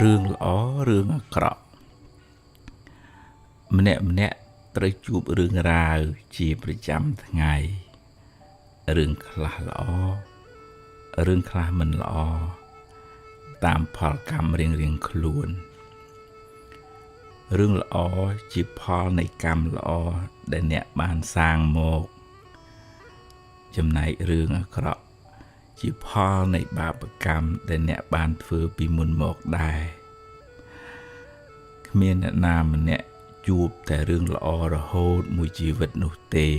រឿងល្អរឿងអាក្រក់ម្នាក់ត្រូវជួបរឿងរ៉ាវជាប្រចាំថ្ងៃរឿងខ្លះល្អរឿងខ្លះមិនល្អតាមផលកម្មរៀងខ្លួនរឿងល្អជាផលនៃកម្មល្អដែលអ្នកបានសាងមកចំណែករឿងអាក្រក់ជាផលនៃបាបកម្មដែលអ្នកបានធ្វើពីមុនមកដែរគ្មានអ្នកណាម្នាក់ជួបតែរឿងល្អរហូតមួយជីវិតនោះទេ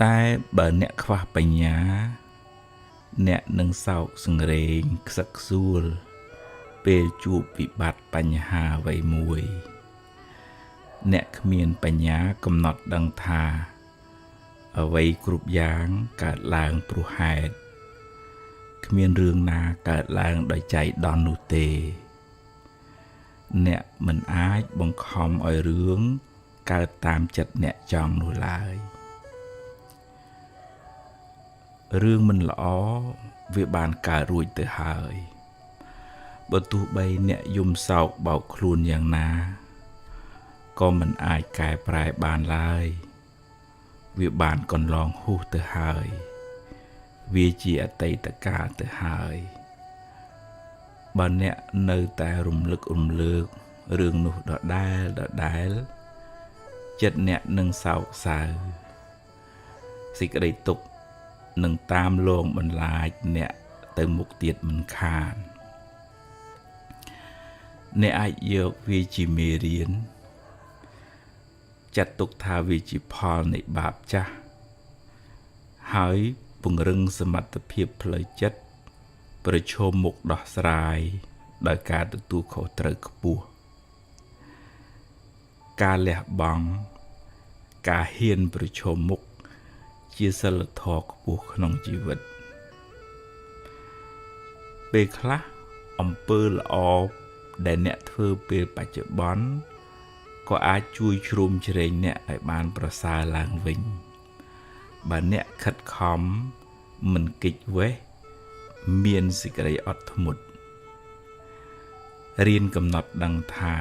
តែបើអ្នកខ្វះបញ្ញាអ្នកនឹងសោកសង្រេងខ្សឹកខ្សួលពេលជួបវិបត្តិបញ្ហាអ្វីមួយអ្នកគ្មានបញ្ញាកំណត់ដឹងថាអ្វីគ្រប់យ៉ាងកើតឡើងព្រោះហេតុគ្មានរឿងណាកើតឡើងដោយចៃដន្យនោះទេអ្នកមិនអាចបង្ខំឲ្យរឿងកើតតាមចិត្តអ្នកចង់នោះឡើយរឿងមិនល្អវាបានកើតរួចទៅហើយបើទោះបីអ្នកយំសោកបោកខ្លួនយ៉ាងណាក៏មិនអាចកែប្រែបានឡើយវាបានកន្លងហួសទៅហើយវាជាអតីតកាលទៅហើយបើអ្នកនៅតែរំលឹករំលើករឿងនោះដដែលចិត្តអ្នកនឹងសោកសៅសេចក្តីទុក្ខនឹងតាមលងបន្លាចអ្នកទៅមុខទៀតមិនខានអ្នកអាចយកវាជាមេរៀនចាត់ទុកថាវាជាផលនៃបាបចាស់ហើយពង្រឹងសមត្ថភាពផ្លូវចិត្តប្រឈមមុខដោះស្រាយដោយការទទួលខុសត្រូវខ្ពស់ការលះបង់ការហ៊ានប្រឈមមុខជាសីលធម៌ខ្ពស់ក្នុងជីវិតពេលខ្លះអំពើល្អដែលអ្នកធ្វើពេលបច្ចុប្បន្នក៏អាចជួយជ្រោមជ្រែងអ្នកឲ្យបានប្រសើរឡើងវិញបើអ្នកខិតខំមិនគេចវេះមានសេចក្តីអត់ធ្មត់រៀនកំណត់ដឹងថា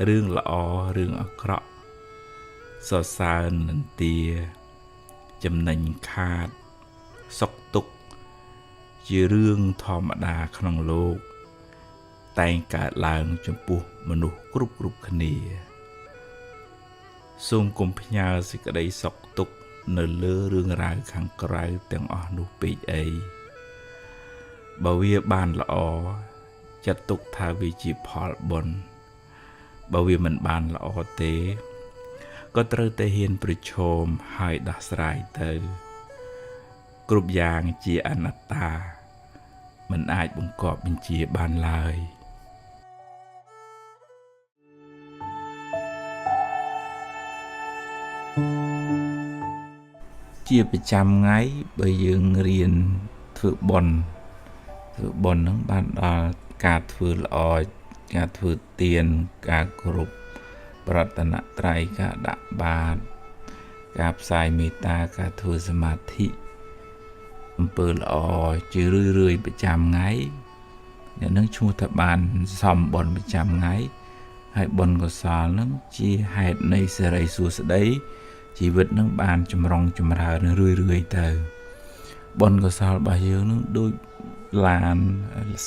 រឿងល្អរឿងអាក្រក់សរសើរនន្ទាចំណេញខាតសុខទុក្ខជារឿងធម្មតាក្នុងលោកតែងកើតឡើងចំពោះមនុស្សគ្រប់គ្នាសូមកុំផ្ញើសេចក្តីសុខទុក្ខនៅលើរឿងរ៉ាវខាងក្រៅទាំងអស់នោះពេកអីបើវាបានល្អចាត់ទុកថាវាជាផលបុណ្យបើវាមិនបានល្អទេក៏ត្រូវតែហ៊ានប្រឈមហើយដោះស្រាយទៅគ្រប់យ៉ាងជាអនត្តាមិនអាចបង្គាប់បញ្ជាបានឡើយជាប្រចាំថ្ងៃបើយើងរៀនធ្វើបុណ្យហ្នឹងបានដល់ការធ្វើល្អការធ្វើទានការគោរពប្រតនត្រ័យការដាក់បាតការផ្សាយមេត្តាការធ្វើសមាធិអំពើល្អជារឿយប្រចាំថ្ងៃអ្នកនឹងឈ្មោះថាបានសំបុណ្យប្រចាំថ្ងៃហើយបុណ្យកុសលនឹងជាហេតុនៃសិរីសួស្តីជីវិតនឹងបានចម្រុងចម្រើនរឿយទៅបុណ្យកុសលរបស់យើងនឹងដូចឡាន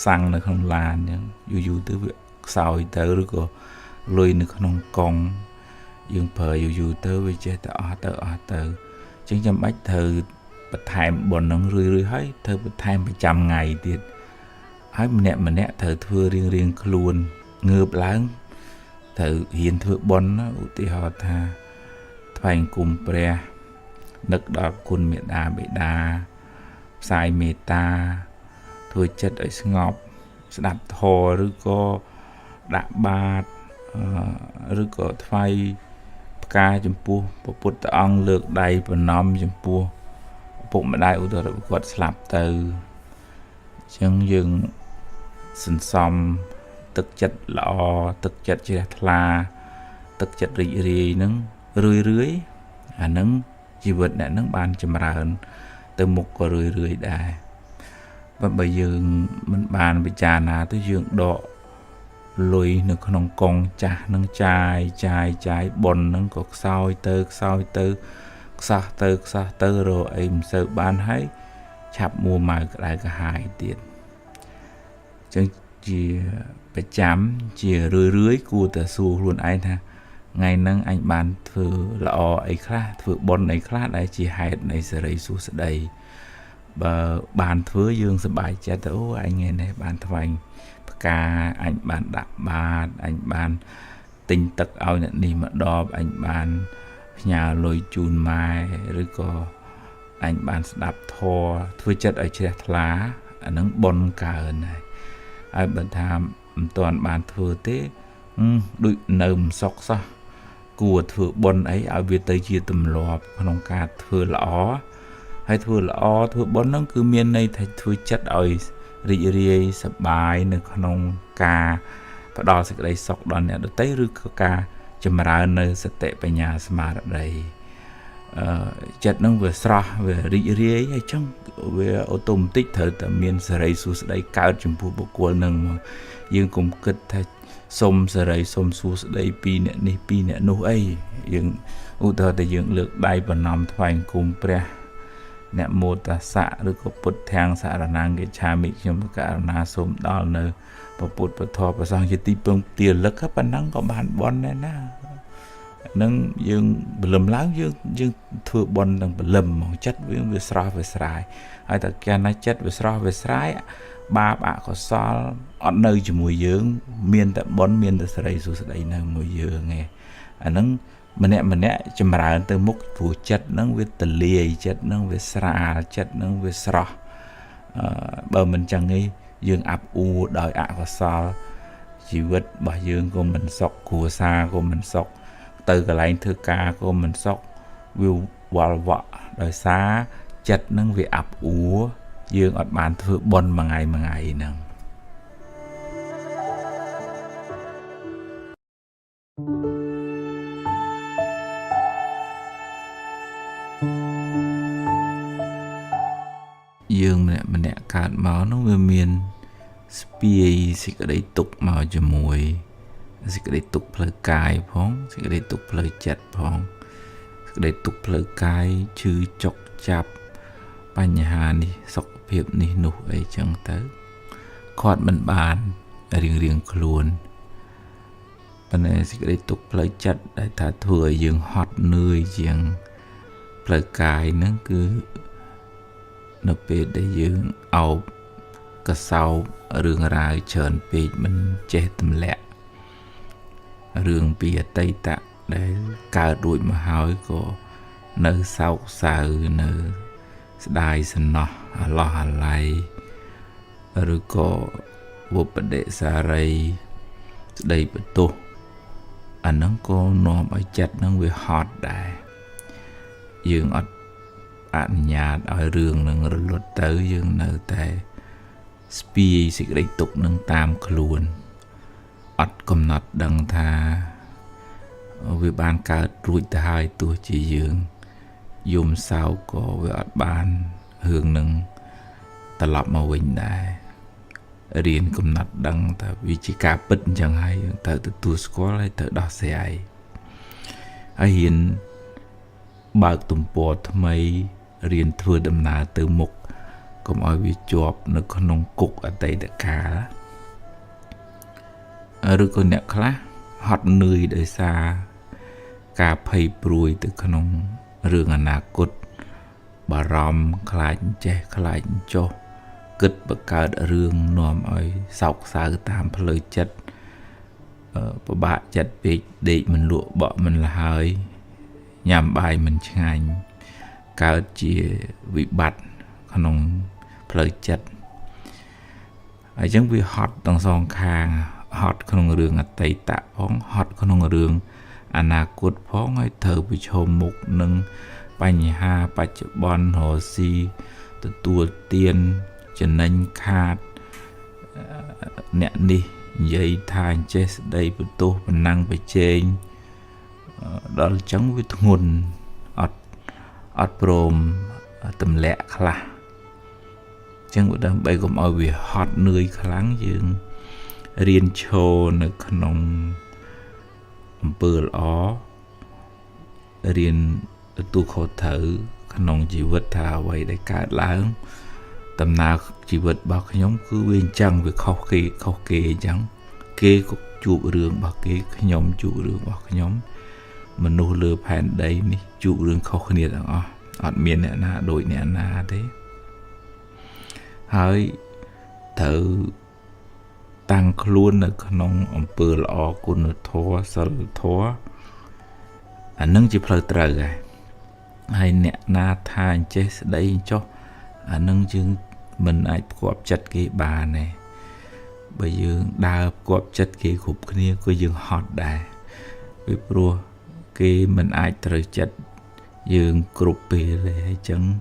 សាំងនៅក្នុងឡានអញ្ចឹងយូរទៅវាខ្សោយទៅឬក៏លុយនៅក្នុងកង់យើងប្រើយូរទៅវាចេះតែអស់ទៅអញ្ចឹងចាំបាច់ត្រូវបន្ថែមបុណ្យនឹងរឿយហើយត្រូវបន្ថែមប្រចាំថ្ងៃទៀតហើយម្នាក់ត្រូវធ្វើរៀងខ្លួនងើបឡើងត្រូវហ៊ានធ្វើបុណ្យឧទាហរណ៍ថាថ្វាយអង្គមព្រះនឹកដល់គុណមេត្តាបិតាផ្សាយមេត្តាធ្វើចិត្តឲ្យស្ងប់ស្ដាប់ធម៌ឬក៏ដាក់បាតឬក៏ថ្វាយផ្កាចំពោះព្រះពុទ្ធអង្គលើកដៃប្រណម្យចំពោះឪពុកម្ដាយឧទាហរណ៍គាត់ស្លាប់ទៅអញ្ចឹងយើងសន្សំទឹកចិត្តល្អទឹកចិត្តជ្រះថ្លាទឹកចិត្តរីករាយហ្នឹងរឿយអាហ្នឹងជីវិតអ្នកហ្នឹងបានចម្រើន từ một có rưỡi đài và bây giờ mình bàn với cha nào tới dương độ lùi nó không còn cha nâng chai bồn nâng có soi tơ rồi em sợ ban hay chạp mua mà lại cả hai tiền chẳng chỉ phải chám chỉ rưỡi của tờ xu luôn anh ha ngày nâng anh bàn thử lọ ấy khác thử bồn ấy khác đấy chỉ hai này sẽ lấy xu sẽ đầy và bàn thử dương sẽ bài cha tớ anh nghe này bàn thử anh ca anh bàn đạp ba anh bàn tinh tật ao nhận đi mà đo anh bàn nhà lôi chun mai rồi có anh bàn đạp thò thưa chất ở trên lá anh nâng bon cả này ai bận tham toàn bàn thừa thế đuổi nầm sọc sao của thừa bon ấy ở việt tây chia tầm lọp không cả thừa lõ hay thừa lõ thừa bon nó cứ miền này thay thừa chất ở rì sập bài nơi không ca và đo sẽ đây sọc đòn này được tới rư ca chấm ra nơi sẽ tệ về nhà smart đây chất nó vừa sra về rì hay chăng về ô tô tích thời tầm miền sợi su đây cao chấm phụ bộ quân nâng dương cũng kết thay xôm sợi xôm su đây pi nè nô ấy dương ưu thơ để dương lược đai và nằm thoại cùng pre nè mô ta xạ rồi có bút thang xạ là năng cái cha mỹ trong cả na xôm đo nơi và bút và thọ và sang chỉ ti bông tiền lực các bạn năng có bàn bon này na nâng dương lầm láng dương thừa bon đang lầm màu chất với sra với srai ai ta kia nói chất với sra với srai ba bạn có sao ở nơi chỉ mùi dương miền tại bon miền tại srai số đây là mùi dương nghe nâng mình nè chấm ra từ mục phụ chất nâng với tờ liề chất nâng với sra chất nâng với sra bờ mình chẳng nghĩ dương áp u đời ạ có sao chỉ vật bà dương của mình sọc của xa của mình sọc từ cái lãnh thư ca của mình sọc view wall vợ đời xa chất nâng về áp u dương ở bàn thư bon mà ngày nâng dương mình nè cạt máu nó về miền spie xịt cái đấy tục màu cho mùi xịt cái đấy tục phơi cài phong xịt cái đấy tục phơi chặt phong xịt cái đấy tục phơi cài chư chọc chạp bánh hà đi sọc phiệp đi nụ ấy chẳng tới khót mình bàn riêng luôn bên này xịt cái đấy tục phơi chặt để thả thừa dương hot nơi dương phơi cài nó cứ nó về để dương ao cả sau rừng rài trơn về mình che tầm lẹ rừng bìa tây tạ để cả đuổi mà hỏi có nơi sau sao nơi đài sân nọ lo lại rồi có vô bật đệ xa rây đây bật tô anh nó có nó bởi chặt nó về hot đại dương ọt anh nhà ở rừng nâng rồi luật tới dương nở tại spie xịt đầy tục nâng tam khuôn ọt cầm nọt đằng tha với ban cả rủi ta hai tuổi chỉ dương dùng sao có với ọt ban hương nâng ta lọp mà quỳnh đại riêng cầm nọt đằng ta vì chỉ cả bích chẳng hay ta từ tu school hay ta đo xe ai ai hiện bạc tùm bò thầm ấy riêng thừa đầm nà từ mục cũng ai bị chọp nó có nông cục ở đây đã cả rồi còn nhạc khác hot nơi đời xa cả phây bùi từ con nông rừng ở nà cốt bà ròm khai chế khai cho kịch bậc cả đã rừng nòm ơi sọc xa cái tam phơi chất bà bạ chất bị để mình lụa bỏ mình là hơi nhằm bài mình chẳng anh cả chỉ bị bạch con nông phơi chất ai chẳng vì hot trong song khang hot không rừng ở tây tạ phóng hot không rừng anacốt phóng hay thờ bị chôm mục nâng bánh ha bạch bon hồ si từ tua tiên chân anh khát nẹn đi dây than chết đây với tô và năng về trên đó là chẳng với nguồn ọt prom tầm lẹ khla chẳng có đâm bay cũng ở vì hot nơi kháng dương riêng cho nó không bờ ó riêng tu khổ thử không chỉ vật thà vậy để cả lãng tầm nào chỉ vật bao cái nhóm cứ bên chẳng việc khâu kê chẳng kê cũng chụp rương bao cái nhóm chụp rương bao cái nhóm mình nô lừa phản đấy ní chụp rương khâu khné đó ở miền này na đội này na thế hơi thử tăng luôn ở trong bờ lò của nó thua sờ thua nâng chỉ phơi trời à hay nè na than chết đây cho nâng chừng mình ai cọp chặt cái bà này bây giờ đa cọp chặt cái khúc kia có dương hot đà vì pro cái mình ai trời chặt dương cục bể để chẳng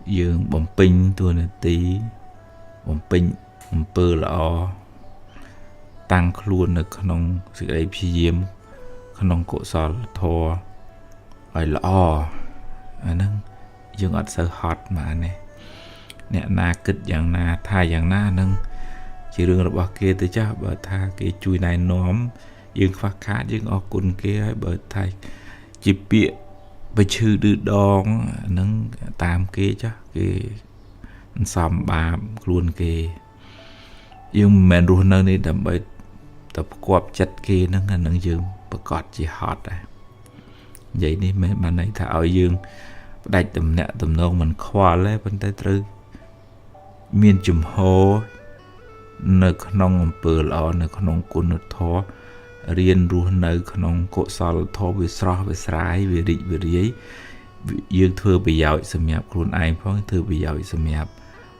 dương bom pin tôi là tí bom pin bờ lò tăng luôn ở trong sự đấy phi diêm trong cổ sò thò phải lò nâng dương ở sơ hot mà này nè na kịch dạng na thay dạng na nâng chỉ riêng là bao kia tới chắc bởi tha cái chui này nóm dương phát khá dương ở cồn kia bởi thay chỉ bịa bởi chư đưa đón nâng tam kia chắc cái xóm bà luôn kia dương mình luôn nơi này đầm bởi tập quạp chặt kia nâng dương bởi cọt chỉ hot à vậy đi mấy bạn này thảo dương đạch tầm nẹ tầm nông mình khoa lấy bên tay tư miền chùm hồ nơi khăn bờ lò nơi khăn cồn nơi thó riêng ruộng nơi khăn cột sò thó về sò về sải về rị về riấy dương thưa bị giàu sầm nhạt luôn ai phong thưa bị giàu sầm nhạt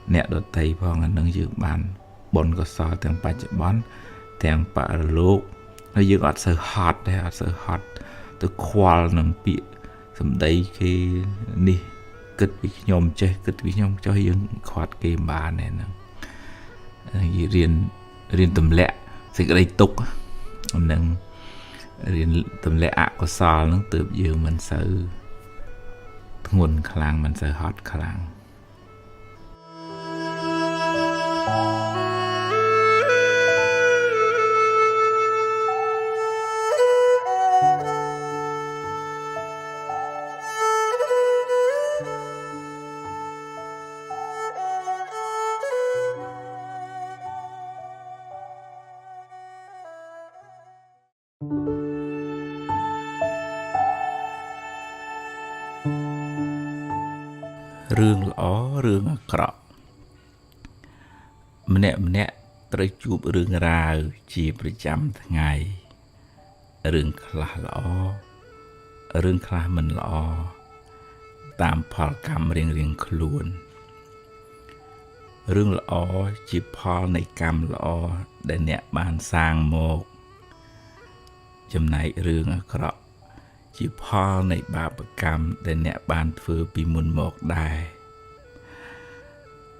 nẹ đợt tay phong anh nâng dương bàn bồn có sò thằng ba chợ bón thằng ba lô nó dương ở sờ hot đây ở sờ hot từ khoa nâng bị sầm đấy khi đi kết bị nhom chơi kết bị nhom cho dương khoát cái bà này nè riêng tầm lẹ thì cái đây tục nâng riêng tầm lẹ có sao nó từ giờ mình sợ nguồn khlang mình sợ hot khlang rương lõ rương cọ mình nè tới chụp rương ra chỉ ประจำ ថ្ងៃ rương khla lõ rương khla mình lõ តាម ផលកម្ម រៀងៗ ខ្លួន រឿងល្អជាផលនៃកម្មល្អដែលអ្នកបានសាងមកចំណែករឿងអាក្រក់ជាផលនៃបាបកម្មដែលអ្នកបានធ្វើពីមុនមកដែរ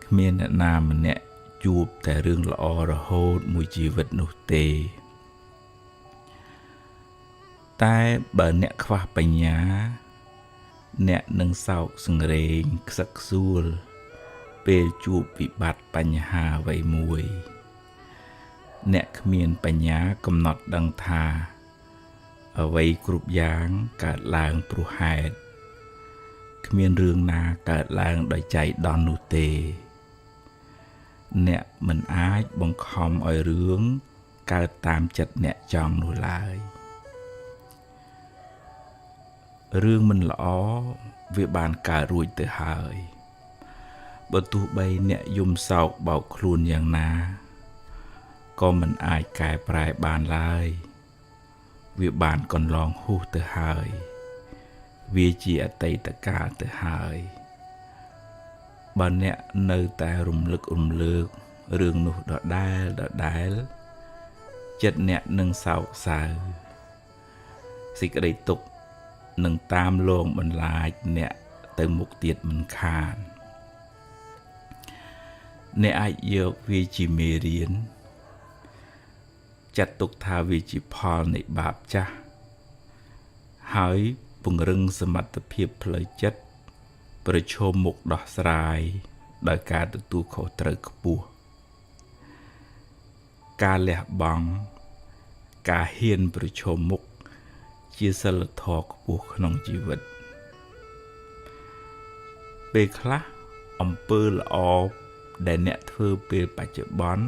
គ្មានអ្នកណាម្នាក់ជួបតែរឿងល្អរហូតមួយជីវិតនោះទេតែបើអ្នកខ្វះបញ្ញាអ្នកនឹងសោកសង្រេងខ្សឹកខ្សួលពេលជួបវិបត្តិបញ្ហាអ្វីមួយអ្នកគ្មានបញ្ញាកំណត់ដឹងថាអ្វីគ្រប់យ៉ាងកើតឡើងព្រោះហេតុគ្មានរឿងណាកើតឡើងដោយចៃដន្យនោះទេអ្នកមិនអាចបង្ខំឲ្យរឿងកើតតាមចិត្តអ្នកចង់នោះឡើយរឿងមិនល្អវាបានកើតរួចទៅហើយបើទោះបីអ្នកយំសោកបោកខ្លួនយ៉ាងណាក៏មិនអាចកែប្រែបានឡើយវាបានកន្លងហួសទៅហើយវាជាអតីតកាលទៅហើយបើអ្នកនៅតែរំលឹករំលើករឿងនោះដដែលចិត្តអ្នកនឹងសោកសៅសេចក្តីទុក្ខនឹងតាមលងបន្លាចអ្នកទៅមុខទៀតមិនខានអ្នកអាចយកវាជាមេរៀនចាត់ទុកថាវាជាផលនៃបាបចាស់ហើយពង្រឹងសមត្ថភាពផ្លូវចិត្ត ប្រឈមមុខដោះស្រាយដោយការទទួលខុសត្រូវខ្ពស់ការលះបង់ការហ៊ានប្រឈមមុខជាសិលធម៌ខ្ពស់ក្នុងជីវិតពេលខ្លះអំពើល្អដែលអ្នកធ្វើពេលបច្ចុប្បន្ន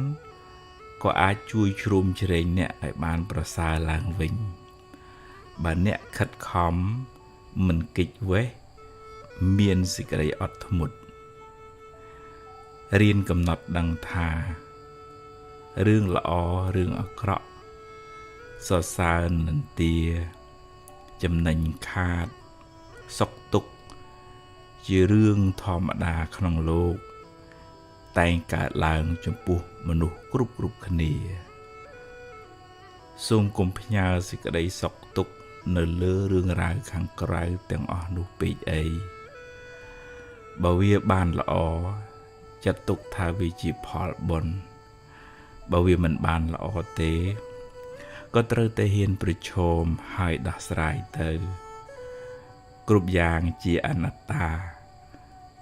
ក៏អាចជួយជ្រោមជ្រែងអ្នកឲ្យបានប្រសើរឡើងវិញបើអ្នកខិតខំមិនគេចវេះមានសេចក្តីអត់ធ្មត់រៀនកំណត់ដឹងថារឿងល្អរឿងអាក្រក់សរសើរនន្ទាចំណេញខាតសុខទុក្ខជារឿងធម្មតាក្នុងលោកតែងកើតឡើងចំពោះមនុស្សគ្រប់គ្នាសូមកុំផ្ញើសេចក្តីសុខទុក្ខនៅលើរឿងរ៉ាវខាងក្រៅទាំងអស់នោះពេកអីបើវាបានល្អចាត់ទុកថាវាជាផលបុណ្យបើវាមិនបានល្អទេក៏ត្រូវតែហ៊ានប្រឈមហើយដោះស្រាយទៅគ្រប់យ៉ាងជាអនត្តា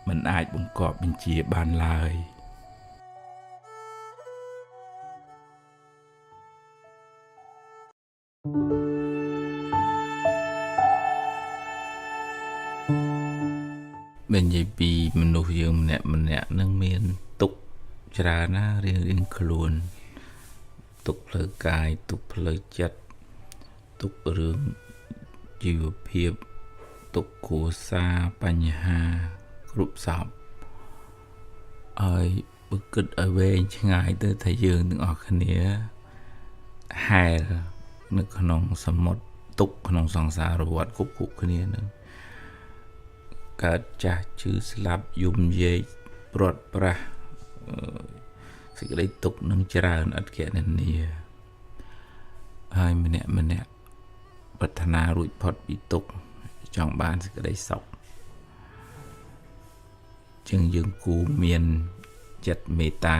មិនអាចបង្គាប់បញ្ជាបានឡើយបើនិយាយពីមនុស្សយើងម្នាក់នឹងមានទុក្ខច្រើនណារៀងខ្លួនទុក្ខផ្លូវកាយទុក្ខផ្លូវចិត្តទុក្ខរឿងជីវភាពទុក្ខគ្រួសារបញ្ហាគ្រប់សពហើយបើគិតឲ្យវែងឆ្ងាយទៅថាយើងទាំងអស់គ្នាហែលនៅក្នុងសមុទ្រទុក្ខក្នុងសង្សារវដ្តគ្រប់គ្នានឹងកើតចាស់ឈឺស្លាប់យំយាយព្រាត់ប្រាសសេចក្តីទុក្ខនឹងច្រើនអត់គណនាហើយម្នាក់ប្រាថ្នារួចផុតពីទុក្ខចង់បានសេចក្តីសុខចឹងយើងគួរមានចិត្តមេត្តា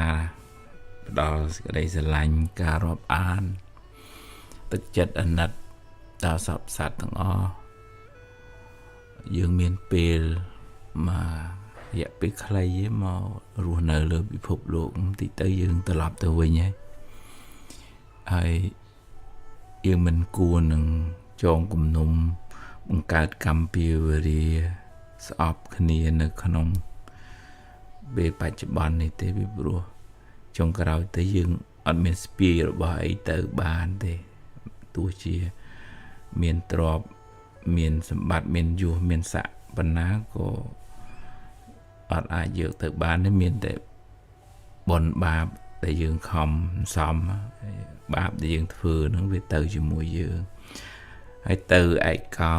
ផ្ដល់សេចក្តីស្រឡាញ់ការរាប់អានទឹកចិត្តអាណិតដល់សពសត្វទាំងអស់យើងមានពេលមករយៈពេលខ្លីឯងមករស់នៅលើពិភពលោកបន្តិចទៅយើងត្រឡប់ទៅវិញហើយយើងមិនគួរនឹងចងគំនុំបង្កើតកម្មពៀវរាស្អប់គ្នានៅក្នុងពេលបច្ចុប្បន្ននេះទេពីព្រោះចុងក្រោយទៅយើងអត់មានស្ពាយរបស់អីទៅបានទេទោះជាមានទ្រព្យមានសម្បត្តិមានយសមានស័ក្តិប៉ុណ្ណាក៏អត់អាចយកទៅបានទេមានតែបុណ្យបាបដែលយើងខំសំបាបដែលយើងធ្វើហ្នឹងវាទៅជាមួយយើងហើយទៅឯកោ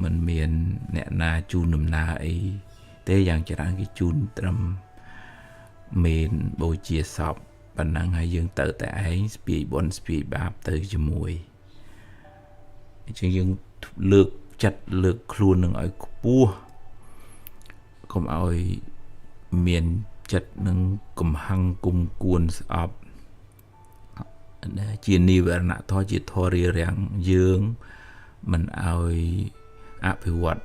មិនមានអ្នកណាជូនដំណើរអីទេយ៉ាងច្រើនគេជូនត្រឹមមានបូជាសពប៉ុណ្ណឹងហើយយើងទៅតែឯងស្ពាយបុណ្យស្ពាយបាបទៅជាមួយអញ្ចឹងយើងលើកចិត្តលើកខ្លួននឹងឲ្យខ្ពស់កុំឲ្យមានចិត្តនឹងកំហឹងគុំគួនស្អប់ជានិវរណៈធម៌ជាធម៌រារាំងយើងមិនឲ្យអភិវឌ្ឍ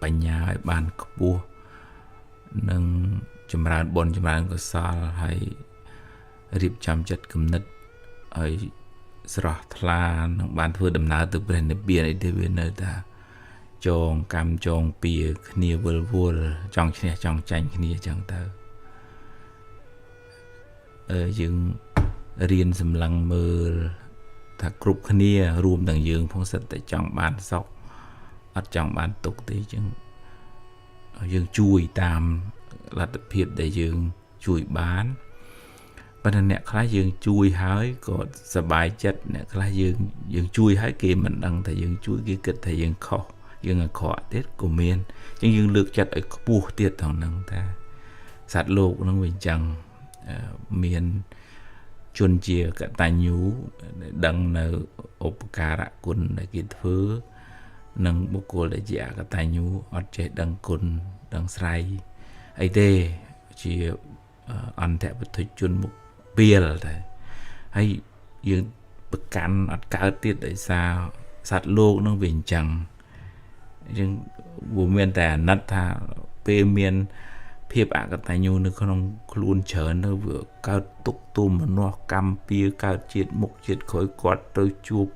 បញ្ញាឲ្យបានខ្ពស់និងចម្រើនបុណ្យចម្រើនកុសលហើយរៀបចំចិត្តគំនិតឲ្យស្រស់ថ្លានឹងបានធ្វើដំណើរទៅព្រះនិព្វានអីទេវានៅតែចងកម្មចងពៀគ្នាវល់ចង់ឈ្នះចង់ចាញ់គ្នាចឹងទៅយើងរៀនសម្លឹងមើលថាគ្រប់គ្នារួមទាំងយើងផងសិតតែចង់បានសុខអត់ចង់បានទុក្ខទេចឹងយើងជួយតាមលទ្ធភាពដែលយើងជួយបានប៉ុន្តែអ្នកខ្លះយើងជួយហើយក៏សប្បាយចិត្តអ្នកខ្លះយើងជួយហើយគេមិនដឹងថាយើងជួយគេគិតថាយើងខុសយើងអាក្រក់ទៀតក៏មានអញ្ចឹងយើងលើកចិត្តឲ្យខ្ពស់ទៀតថងហ្នឹងថាសត្វលោកហ្នឹងវាអញ្ចឹងមានជនជាកតញ្ញូដឹងនៅឧបការៈគុណដែលគេធ្វើនិងបុគ្គលដែលជាអកតញ្ញូអត់ចេះដឹងគុណដឹងស្រ័យអីទេជាអន្តរពុទ្ធជនមុខពីលតែហើយយើងប្រកាន់អត់កើតទៀតដោយសារសត្វលោកនឹងវាអញ្ចឹងវាមានតែអាណិតថា ពេលមានភាពអកតញ្ញូនៅក្នុងខ្លួនច្រើនទៅវាកើតទុកទុំមនោះកម្មពៀកើតជាតិមុខជាតិក្រោយគាត់ទៅជួប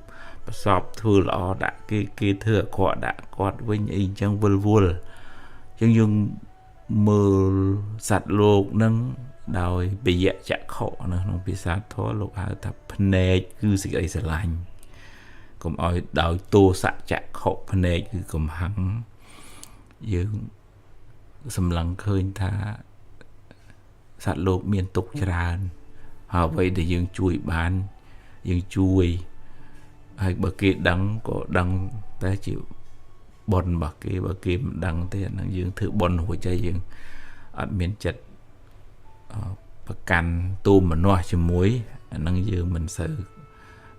ប្រសពធ្វើល្អដាក់គេធ្វើអាក្រក់ដាក់គាត់វិញអីអញ្ចឹងវិលវល់អញ្ចឹងយើងមើលសត្វលោកនឹងដោយបយៈចក្ខុនៅក្នុងភាសាធម៌លោកហៅថាភ្នែកគឺសេចក្តីស្រឡាញ់កុំឲ្យដោយទោសៈចក្ខុភ្នែកគឺកំហឹងយើងសម្លឹងឃើញថាសត្វលោកមានទុក្ខច្រើនហើយអ្វីដែលយើងជួយបានយើងជួយហើយបើគេដឹងក៏ដឹងតែជាបុណ្យរបស់គេបើគេមិនដឹងទេអានឹងយើងធ្វើបុណ្យរួចហើយយើងអត់មានចិត្តប្រកាន់ទូមនោះជាមួយអានឹងយើងមិនសូវ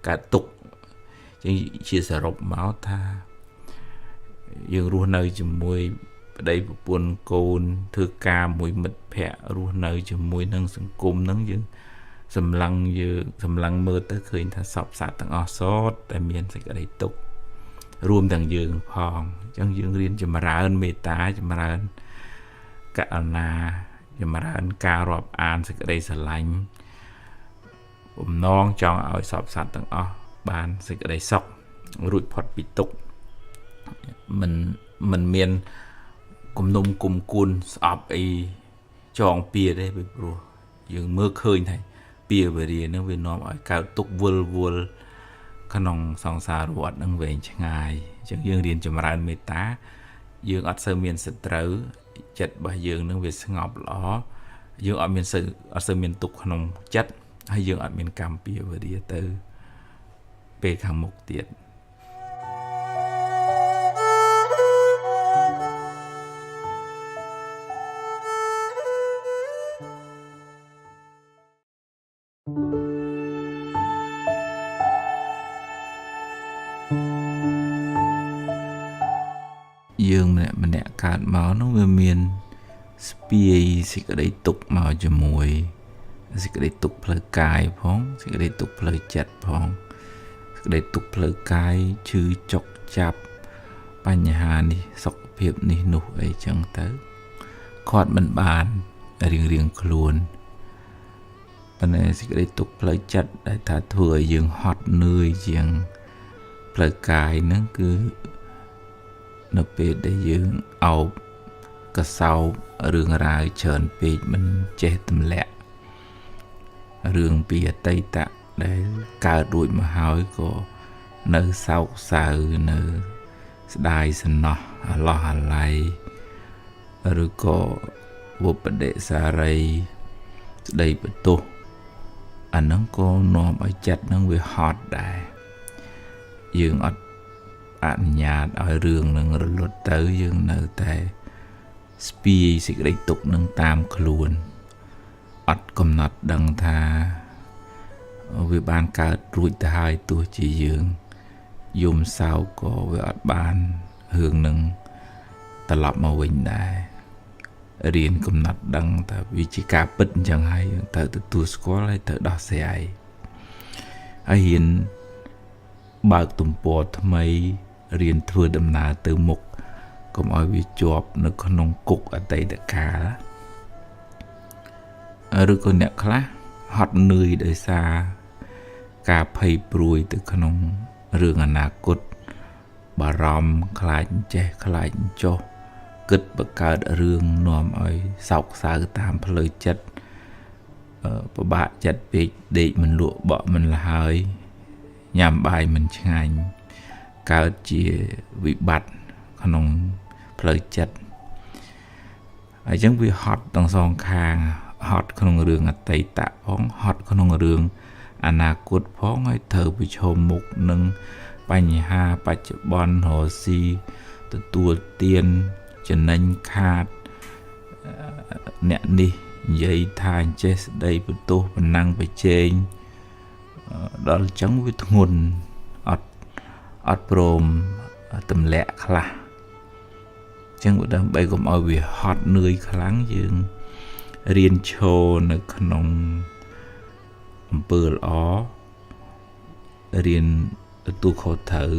កើតទុក្ខចឹងជាសរុបមកថាយើងរស់នៅជាមួយប្តីប្រពន្ធកូនធ្វើការមួយមិត្តភ័ក្តិរស់នៅជាមួយនឹងសង្គមហ្នឹងយើងសម្លឹងមើលទៅឃើញថាសពសត្វទាំងអស់សតតែមានសេចក្តីទុក្ខរួមទាំងយើងផងអញ្ចឹងយើងរៀនចម្រើនមេត្តាចម្រើនករុណាចម្រើនការរាប់អានសេចក្តីស្រឡាញ់បំណងចង់ឲ្យសពសត្វទាំងអស់បានសេចក្តីសុខរួចផុតពីទុក្ខមិនមានគំនុំគុំគួនស្អប់អីចងពៀទេពីព្រោះយើងមើលឃើញថាពៀវេរានឹងវានាំឲ្យកើតទុក្ខវល់ក្នុងសង្សារវដ្តនឹងវែងឆ្ងាយអញ្ចឹងយើងរៀនចម្រើនមេត្តាយើងអត់សូវមានសត្រូវចិត្តរបស់យើងនឹងវាស្ងប់ល្អយើងអត់សូវមានទុក្ខក្នុងចិត្តហើយយើងអត់មានកម្មពៀវេរាទៅពេលខាងមុខទៀតយើងម្នាក់កើតមកនោះវាមានស្ពាយសេចក្តីទុក្ខមកជាមួយសេចក្តីទុក្ខផ្លូវកាយផងសេចក្តីទុក្ខផ្លូវចិត្តផងសេចក្តីទុក្ខផ្លូវកាយឈឺចុកចាប់បញ្ហានេះសុខភាពនេះនោះអីចឹងទៅគាត់មិនបានរៀងខ្លួនប៉ុន្តែសេចក្តីទុក្ខផ្លូវចិត្តដែលថាធ្វើឲ្យយើងហត់នឿយជាងផ្លូវកាយហ្នឹងគឺនៅពេលដែលយើងអោបកសោបរឿងរ៉ាវច្រើនពេកមិនចេះទម្លាក់រឿងពីអតីតដែលកើតរួចមកហើយក៏នៅសោកសៅនៅស្ដាយសំណោះអាឡោះអាល័យឬក៏វបដិសារីស្ដីបន្ទោសអាហ្នឹងក៏នាំឲ្យចិត្តហ្នឹងវាហត់ដែរយើងអត់អនុញ្ញាតឲ្យរឿងនឹងរលត់ទៅយើងនៅតែស្ពាយសេចក្តីទុក្ខនឹងតាមខ្លួនអត់កំណត់ដឹងថាវាបានកើតរួចទៅហើយទោះជាយើងយំសោកក៏វាអត់បានរឿងនឹងត្រឡប់មកវិញដែររៀនកំណត់ដឹងថាវាជាការពិតអញ្ចឹងហើយត្រូវទទួលស្គាល់ហើយត្រូវដោះស្រាយហើយហ៊ានបើកទំព័រថ្មីរៀនធ្វើដំណើរទៅមុខកុំឲ្យវាជាប់នៅក្នុងគុកអតីតកាលឬក៏អ្នកខ្លះហត់នឿយដោយសារការភ័យព្រួយទៅក្នុងរឿងអនាគតបារម្ភខ្លាចចេះខ្លាចចុះគិតបង្កើតរឿងនាំឲ្យសោកសៅតាមផ្លូវចិត្តពិបាកចិត្តពេកដេកមិនលក់បក់មិនលហើយញ៉ាំបាយមិនឆ្ងាញ់កើតជាវិបត្តិក្នុងផ្លូវចិត្តហើយចឹងវាហត់ទាំងសងខាងហត់ក្នុងរឿងអតីតផងហត់ក្នុងរឿងអនាគតផងហើយត្រូវប្រឈមមុខនឹងបញ្ហាបច្ចុប្បន្នរស់ស៊ីទទួលទានចំណេញខាតអ្នកនេះនិយាយថាអញ្ចេះស្ដីបន្ទោសប៉ុណ្ណឹងប្រជែងដល់ចឹងវាធ្ងន់អត់ព្រមទម្លាក់ខ្លះចឹងដើម្បីកុំឲ្យវាហត់នឿយខ្លាំងយើងរៀនឈរនៅក្នុងអំពើល្អរៀនទទួលខុសត្រូវ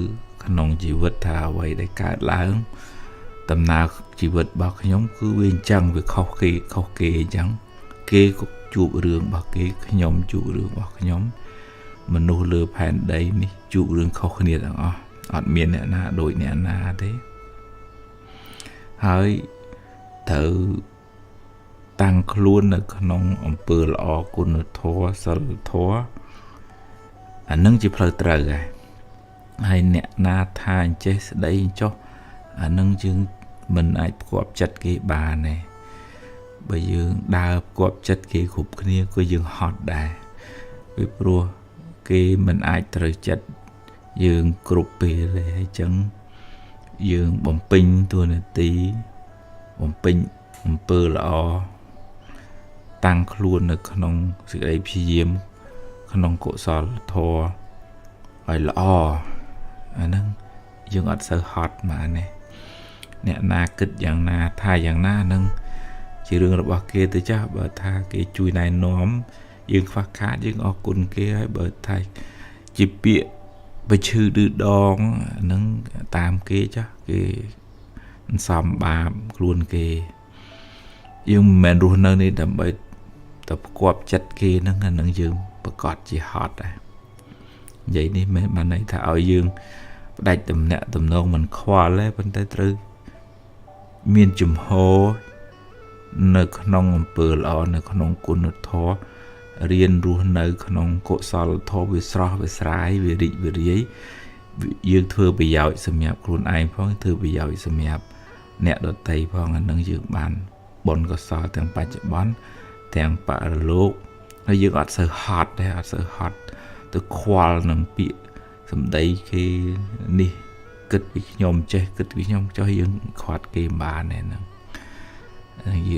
ក្នុងជីវិតថាអ្វីដែលកើតឡើង tầm nào chỉ vượt bao nhóm cứ bên chẳng việc khóc kê chẳng kê có chụp rương bao kê nhóm chụp rương bao nhóm mình nô lừa phản đấy ní chụp rương khóc nhiệt ọt miền nè na đội nè na thế hơi thử tăng luôn ởក្នុងអំពើល្អគុណធម៌សិលធម៌អានឹងជាផ្លូវត្រូវហើយអ្នកណាថាអញ្ចេះស្ដីចុះអានឹងយើងមិនអាចផ្គាប់ចិត្តគេបានទេបើយើងដើរផ្គាប់ចិត្តគេគ្រប់គ្នាក៏យើងហត់ដែរពីព្រោះគេមិនអាចត្រូវចិត្តយើងគ្រប់ពេលទេអញ្ចឹងយើងបំពេញតួនាទីបំពេញអំពើល្អតាំងខ្លួននៅក្នុងសេចក្តីព្យាយាមក្នុងកុសលធម៌ឲ្យល្អអាហ្នឹងយើងអត់សូវហត់មកនេះអ្នកណាគិតយ៉ាងណាថាយ៉ាងណាហ្នឹងជារឿងរបស់គេទៅចាស់បើថាគេជួយណែនាំយើងខ្វះខាតយើងអរគុណគេហើយបើថាជាពាក្យបើឈឺឌឺដងហ្នឹងតាមគេចាស់គេសំបាបខ្លួនគេយើងមិនមែនរស់នៅនេះដើម្បីទៅផ្គាប់ចិត្តគេហ្នឹងអានឹងយើងប្រកាសជាហត់ដែរនិយាយនេះមិនបានន័យថាឲ្យយើងផ្ដាច់ទំនាក់ទំនងមិនខ្វល់ទេប៉ុន្តែត្រូវមានជំហរនៅក្នុងអំពើល្អនៅក្នុងគុណធម៌រៀនរស់នៅក្នុងកុសលធម៌វាស្រស់វាស្រាយវារីកវារាយយើងធ្វើប្រយោជន៍សម្រាប់ខ្លួនឯងផងធ្វើប្រយោជន៍សម្រាប់អ្នកដទៃផងអានឹងយើងបានបុណ្យកុសលទាំងបច្ចុប្បន្នទាំងបរលោកហើយយើងអត់សូវហត់ដែរអត់សូវហត់ទៅខ្វល់នឹងពាក្យសម្ដីគេនេះគិតពីខ្ញុំចេះគិតពីខ្ញុំចុះយើងខ្វាត់គេបានហ្នឹង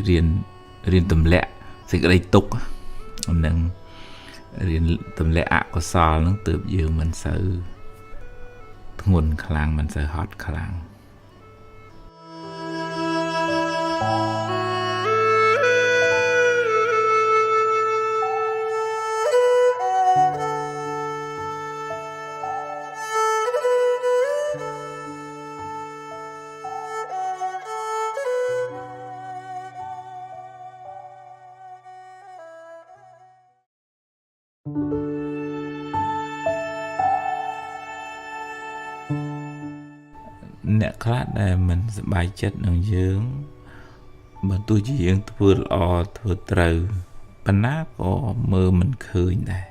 រៀនទម្លាក់សេចក្តីទុក្ខហ្នឹងរៀនទម្លាក់អកុសលហ្នឹងទើបយើងមិនសូវធ្ងន់ខ្លាំងមិនសូវហត់ខ្លាំងអ្នកខ្លះដែលមិនសប្បាយចិត្តនឹងយើងបើទោះជាយើងធ្វើល្អធ្វើត្រូវប៉ុន្តែក៏មើលមិនឃើញដែរ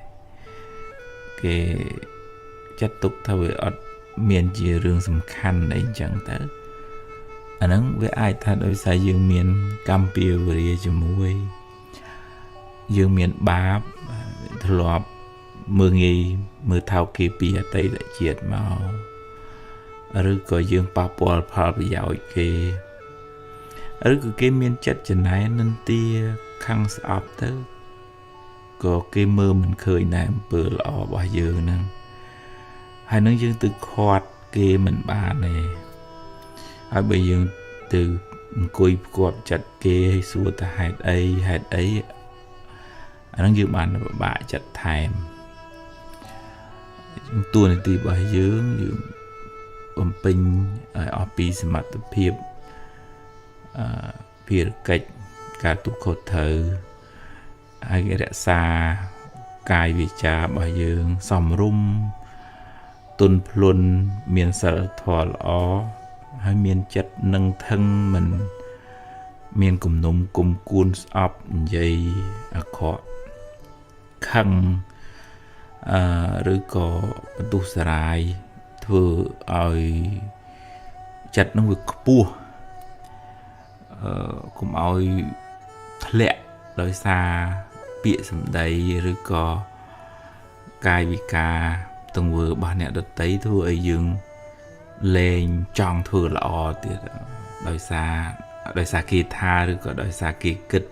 គេចាត់ទុកថាវាអត់មានជារឿងសំខាន់អីចឹងទៅអាហ្នឹងវាអាចថាដោយសារយើងមានកម្មពៀវរាជាមួយយើងមានបាបធ្លាប់មើលងាយមើលថោកគេពីអតីតជាតិមកឬក៏យើងប៉ះពាល់ផលប្រយោជន៍គេឬក៏គេមានចិត្តចំណែននិន្ទាខឹងស្អប់ទៅក៏គេមើលមិនឃើញដែរអំពើល្អរបស់យើងហ្នឹងហើយនឹងយើងទៅខាត់គេមិនបានទេហើយបើយើងទៅអង្គុយផ្គាប់ចិត្តគេឲ្យសួរថាហេតុអីអាហ្នឹងយើងបានពិបាកចិត្តថែមតួនាទីរបស់យើងបំពេញឲ្យអស់ពីសមត្ថភាពភារកិច្ចការទុកខុសត្រូវហើយរក្សាកាយវាចារបស់យើងសមរម្យទន់ភ្លន់មានសិលធម៌ល្អហើយមានចិត្តនឹងថឹងមិនមានគំនុំគុំគួនស្អប់និយាយអាក្រក់ខឹងឬក៏បន្ទុះសារាយធ្វើឲ្យចិត្តនឹងវាខ្ពស់កុំឲ្យធ្លាក់ដោយសារពាក្យសម្ដីឬក៏កាយវិការទង្វើរបស់អ្នកដទៃធ្វើឲ្យយើងលែងចង់ធ្វើល្អទៀតដោយសារគេថាឬក៏ដោយសារគេគិត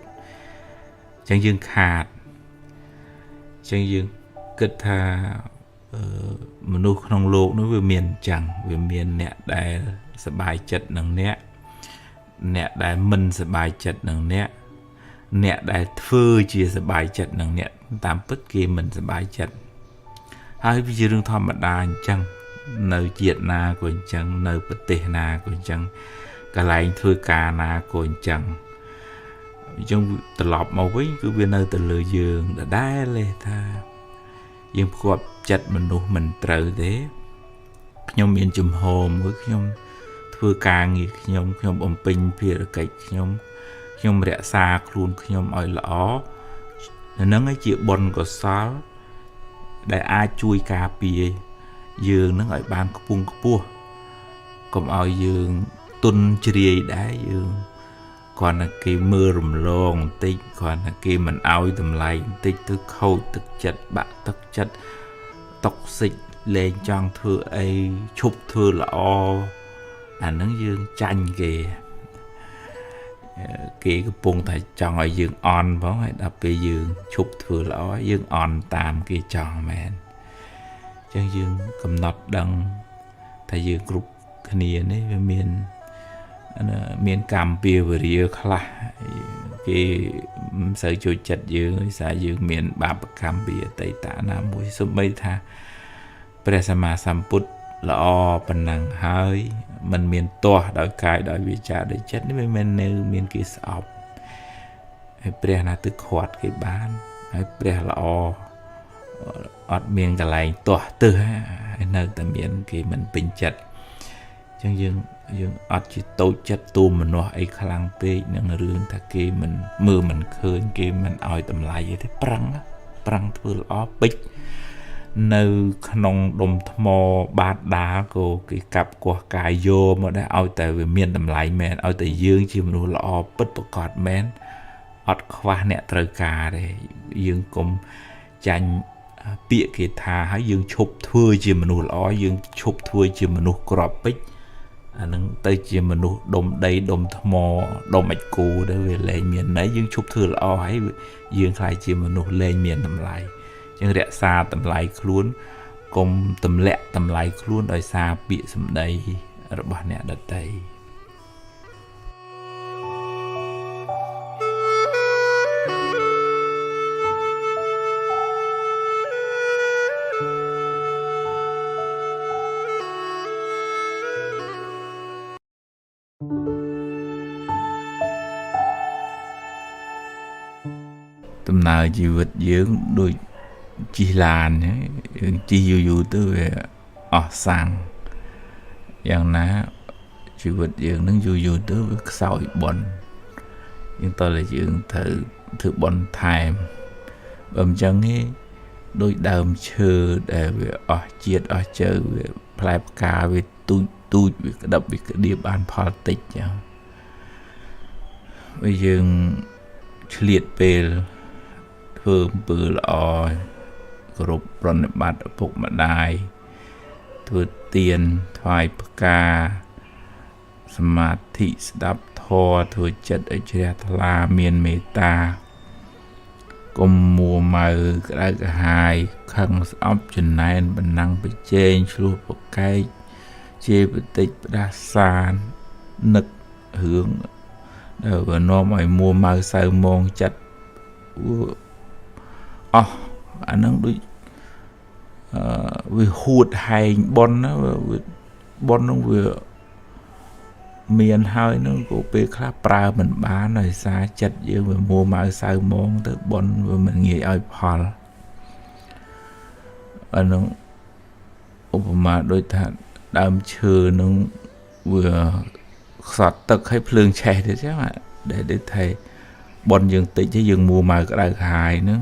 អញ្ចឹងយើងខាតអញ្ចឹងយើងគិតថាមនុស្សក្នុងโลกនោះវាមានអញ្ចឹងវាមានអ្នកដែលសប្បាយចិត្តនឹងអ្នកដែលមិនសប្បាយចិត្តនឹងអ្នកដែលធ្វើជាសប្បាយចិត្តនឹងអ្នកតាមពិតគេមិនសប្បាយចិត្តហើយវាជារឿងធម្មតាអញ្ចឹងនៅជាតិណាក៏អញ្ចឹងនៅប្រទេសណាក៏អញ្ចឹង កន្លែងធ្វើការណាក៏អញ្ចឹងអញ្ចឹងត្រឡប់មកវិញគឺវានៅទៅលើយើងដដែលទេថាយើងផ្គាប់ចិត្តមនុស្សមិនត្រូវទេខ្ញុំមានជំហរមួយខ្ញុំធ្វើការងារខ្ញុំបំពេញភារកិច្ចខ្ញុំរក្សាខ្លួនខ្ញុំឲ្យល្អហ្នឹងឯងជាបុណ្យកុសលដែលអាចជួយការពារយើងនឹងឲ្យបានខ្ពង់ខ្ពស់កុំឲ្យយើងទុនជ្រាយដែរយើងគ្រាន់តែគេមើលរំលងបន្តិចគ្រាន់តែគេមិនឲ្យតម្លៃបន្តិចទៅខូចទឹកចិត្តបាក់ទឹកចិត្តតុកសិចលែងចង់ធ្វើអីឈប់ធ្វើល្អអាហ្នឹងយើងចាញ់គេកំពុងតែចង់ឲ្យយើងអន់ផងហើយដល់ពេលយើងឈប់ធ្វើល្អយើងអន់តាមគេចង់មែនអញ្ចឹងយើងកំណត់ដឹងថាយើងគ្រប់គ្នានេះវាមានកម្មពៀវរាខ្លះគេមិនសូវចូលចិត្តយើងដោយសារយើងមានបាបកម្មពីអតីតណាមួយសូម្បីថាព្រះសម្មាសម្ពុទ្ធល្អប៉ុណ្ណឹងហើយมันមានទាស់ដោយកាយដោយវាចាដោយចិត្តនេះមិនមែននៅមានគេស្អប់ហើយព្រះណាទឹកខាត់គេបានហើយព្រះល្អអត់មានកន្លែងទាស់ទឹះហើយនៅតែមានគេមិនពេញចិត្តអញ្ចឹងយើងអត់ជាតូចចិត្តទូមមនុស្សអីខ្លាំងពេកនឹងរឿងថាគេមិនមើលមិនឃើញគេមិនឲ្យតម្លៃទេប្រឹងធ្វើល្អពេចនៅក្នុងដុំថ្មបាតដាលក៏គេកាប់គាស់កាយយកមកដែរឲ្យតែវាមានតម្លៃមែនឲ្យតែយើងជាមនុស្សល្អពិតប្រាកដមែនអត់ខ្វះអ្នកត្រូវការទេយើងកុំចាញ់ពាក្យគេថាហើយយើងឈប់ធ្វើជាមនុស្សល្អយើងឈប់ធ្វើជាមនុស្សក្របពេជ្រអានឹងទៅជាមនុស្សដុំដីដុំថ្មដុំអាចគូទៅវាលែងមានន័យយើងឈប់ធ្វើល្អហើយយើងខ្លាចជាមនុស្សលែងមានតម្លៃយើងរក្សាតម្លៃខ្លួនកុំទម្លាក់តម្លៃខ្លួនដោយសារពាក្យសម្ដីរបស់អ្នកដទៃដំណើរជីវិតយើងដូចជិះឡានយើងជិះយូរទៅវាអស់សាំងយ៉ាងណាជីវិតយើងនឹងយូរទៅវាខ្សោយបុណ្យយើងតើយើងត្រូវធ្វើបុណ្យថែមបើមិនចឹងទេដូចដើមឈើដែលវាអស់ជាតិអស់ជើវាផ្លែផ្កាវាទូចវាក្តឹបវាក្តៀបបានផលតិចចឹងបើយើងឆ្លៀតពេលធ្វើអំពើល្អគ្រប់ប្រណិប័តឪពុកម្ដាយធ្វើទានថ្វាយផ្កាសមាធិស្ដាប់ធម៌ធ្វើចិត្តឲ្យជ្រះថ្លាមានមេត្តាកុំមួម៉ៅក្តៅក្រហាយខឹងស្អប់ចំណែនបណ្ណាំងប្រជែងឆ្លោះប្រកែកជេរបតិចផ្ដាសាននឹករឿងដែលវានាំឲ្យមួម៉ៅសៅមងចិត្តអស់អានឹងដូចវាហួតហែងប៉ុនណាប៉ុននោះវាមានហើយនឹងក៏ពេលខ្លះប្រើមិនបានដោយសារចិត្តយើងវាមួម៉ៅសៅមងទៅប៉ុនវាមិនងាយឲ្យផលអានឹងឧបមាដូចថាដើមឈើនឹងវាខ្សត់ទឹកឲ្យភ្លើងឆេះទៅចឹងដែលថាប៉ុនយើងតិចទេយើងមួម៉ៅក្តៅក្រហាយហ្នឹង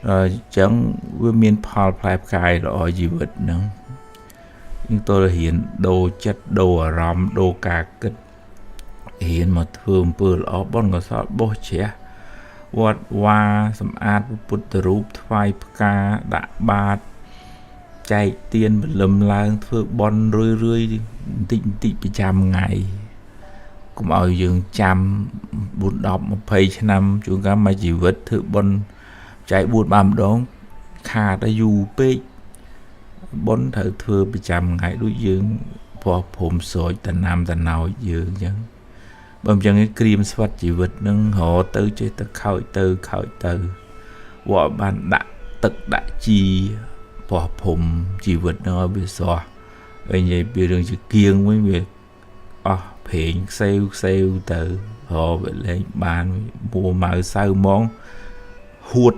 អញ្ចឹងវាមានផលផ្លែផ្កាយល្អជីវិតហ្នឹងយើងតើរៀនដូរចិត្តដូរអារម្មណ៍ដូរការគិតរៀនមកធ្វើអំពើល្អបុណ្យកុសលបោះជ្រះវត្តវាសម្អាតពុទ្ធរូបថ្វាយផ្កាដាក់បាតចែកទានពលឹមឡើងធ្វើបុណ្យរឿយបន្តិចប្រចាំថ្ងៃកុំឲ្យយើងចាំ4 10 20ឆ្នាំជួនកាលមួយជីវិតធ្វើបុណ្យចែក4 5 ម្ដងខាតទៅយូរពេកបុណ្យត្រូវធ្វើប្រចាំថ្ងៃដូចយើងព្រោះព្រមស្រោចតំណាំតំណោចយើងអញ្ចឹងបើមិនអញ្ចឹងក្រៀមស្វិតជីវិតនឹងរហទៅចេះតែខោចទៅវត្តបានដាក់ទឹកដាក់ជីព្រោះព្រមជីវិតនឹងឲ្យវាស្រស់ហើយនិយាយពីរឿងជាគៀងវិញវាអស់ phèn xêu từ họ về lên bàn mua màu sao món hút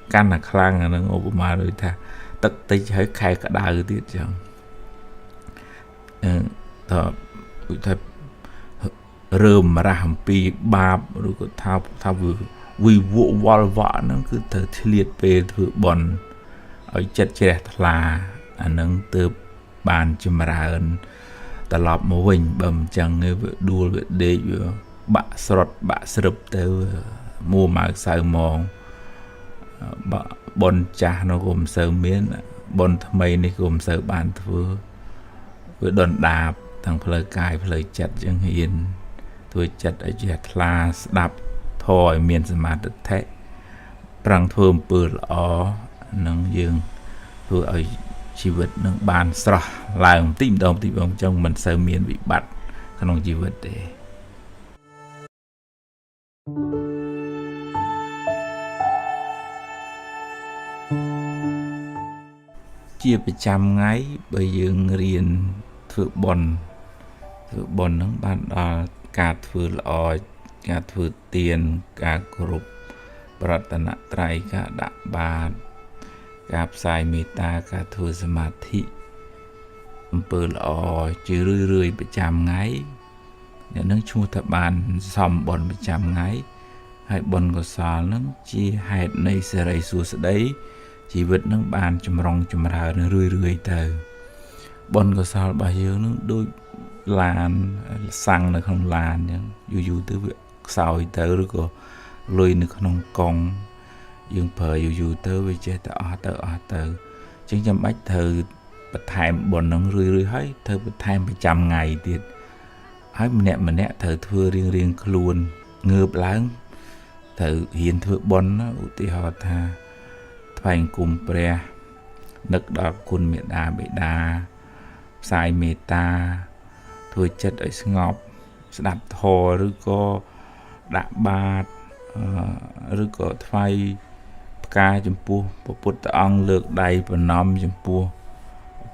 căn là khăn là nó mà rồi ta tất tới hơi khai cả đời tiết chẳng thọ thật rơm mà ra hầm pi ba rồi có thao vừa vì vụ vợ vợ nó cứ thở liệt về thử bòn ở chật chẹt là nó từ bàn chìm ra ơn ta lọp mô hình bầm chẳng người đua về để bạ sọt bạ srập tới mua mà sao mòn bòn cha nó gồm sơ miến bòn mây này gồm sơ bàn thưa với đòn đạp thằng phơi cài phơi chặt chẳng hiền tôi chặt ở chẹt là đạp thôi miền sầm mát được thế prang thơm bự lỏ nâng dương tôi ởชีวิตនឹងបានស្រស់ឡើងទីម្ដងចឹងមិនសូវមានវិបត្តិក្នុងជីវិតទេជាប្រចាំថ្ងៃបើយើងរៀនធ្វើបុណ្យនឹងបានដល់ការធ្វើល្អការធ្វើទានការគោរពប្រតនត្រ័យការដាក់បាតការផ្សាយមេត្តាការធ្វើសមាធិអំពើល្អជារឿយប្រចាំថ្ងៃអ្នកនឹងឈ្មោះថាបានសំបុណ្យប្រចាំថ្ងៃហើយបុណ្យកុសលនឹងជាហេតុនៃសេរីសួស្តីជីវិតនឹងបានចម្រុងចម្រើនរឿយទៅបុណ្យកុសលរបស់យើងនឹងដូចឡានសាំងនៅក្នុងឡានអញ្ចឹងយូរទៅវាខ្សោយទៅឬក៏លុយនៅក្នុងកង់យើងប្រើយូរទៅវាចេះតែអស់ទៅអញ្ចឹងចាំបាច់ត្រូវបន្ថែមបុណ្យនឹងរឿយហើយត្រូវបន្ថែមប្រចាំថ្ងៃទៀតហើយម្នាក់ត្រូវធ្វើរៀងខ្លួនងើបឡើងត្រូវហ៊ានធ្វើបុណ្យឧទាហរណ៍ថាថ្វាយគុំព្រះនឹកដល់គុណមេត្តាបិតាផ្សាយមេត្តាធ្វើចិត្តឲ្យស្ងប់ស្ដាប់ធម៌ឬក៏ដាក់បាតឬក៏ថ្វាយផ្កាចំពោះព្រះពុទ្ធអង្គលើកដៃប្រណម្យចំពោះ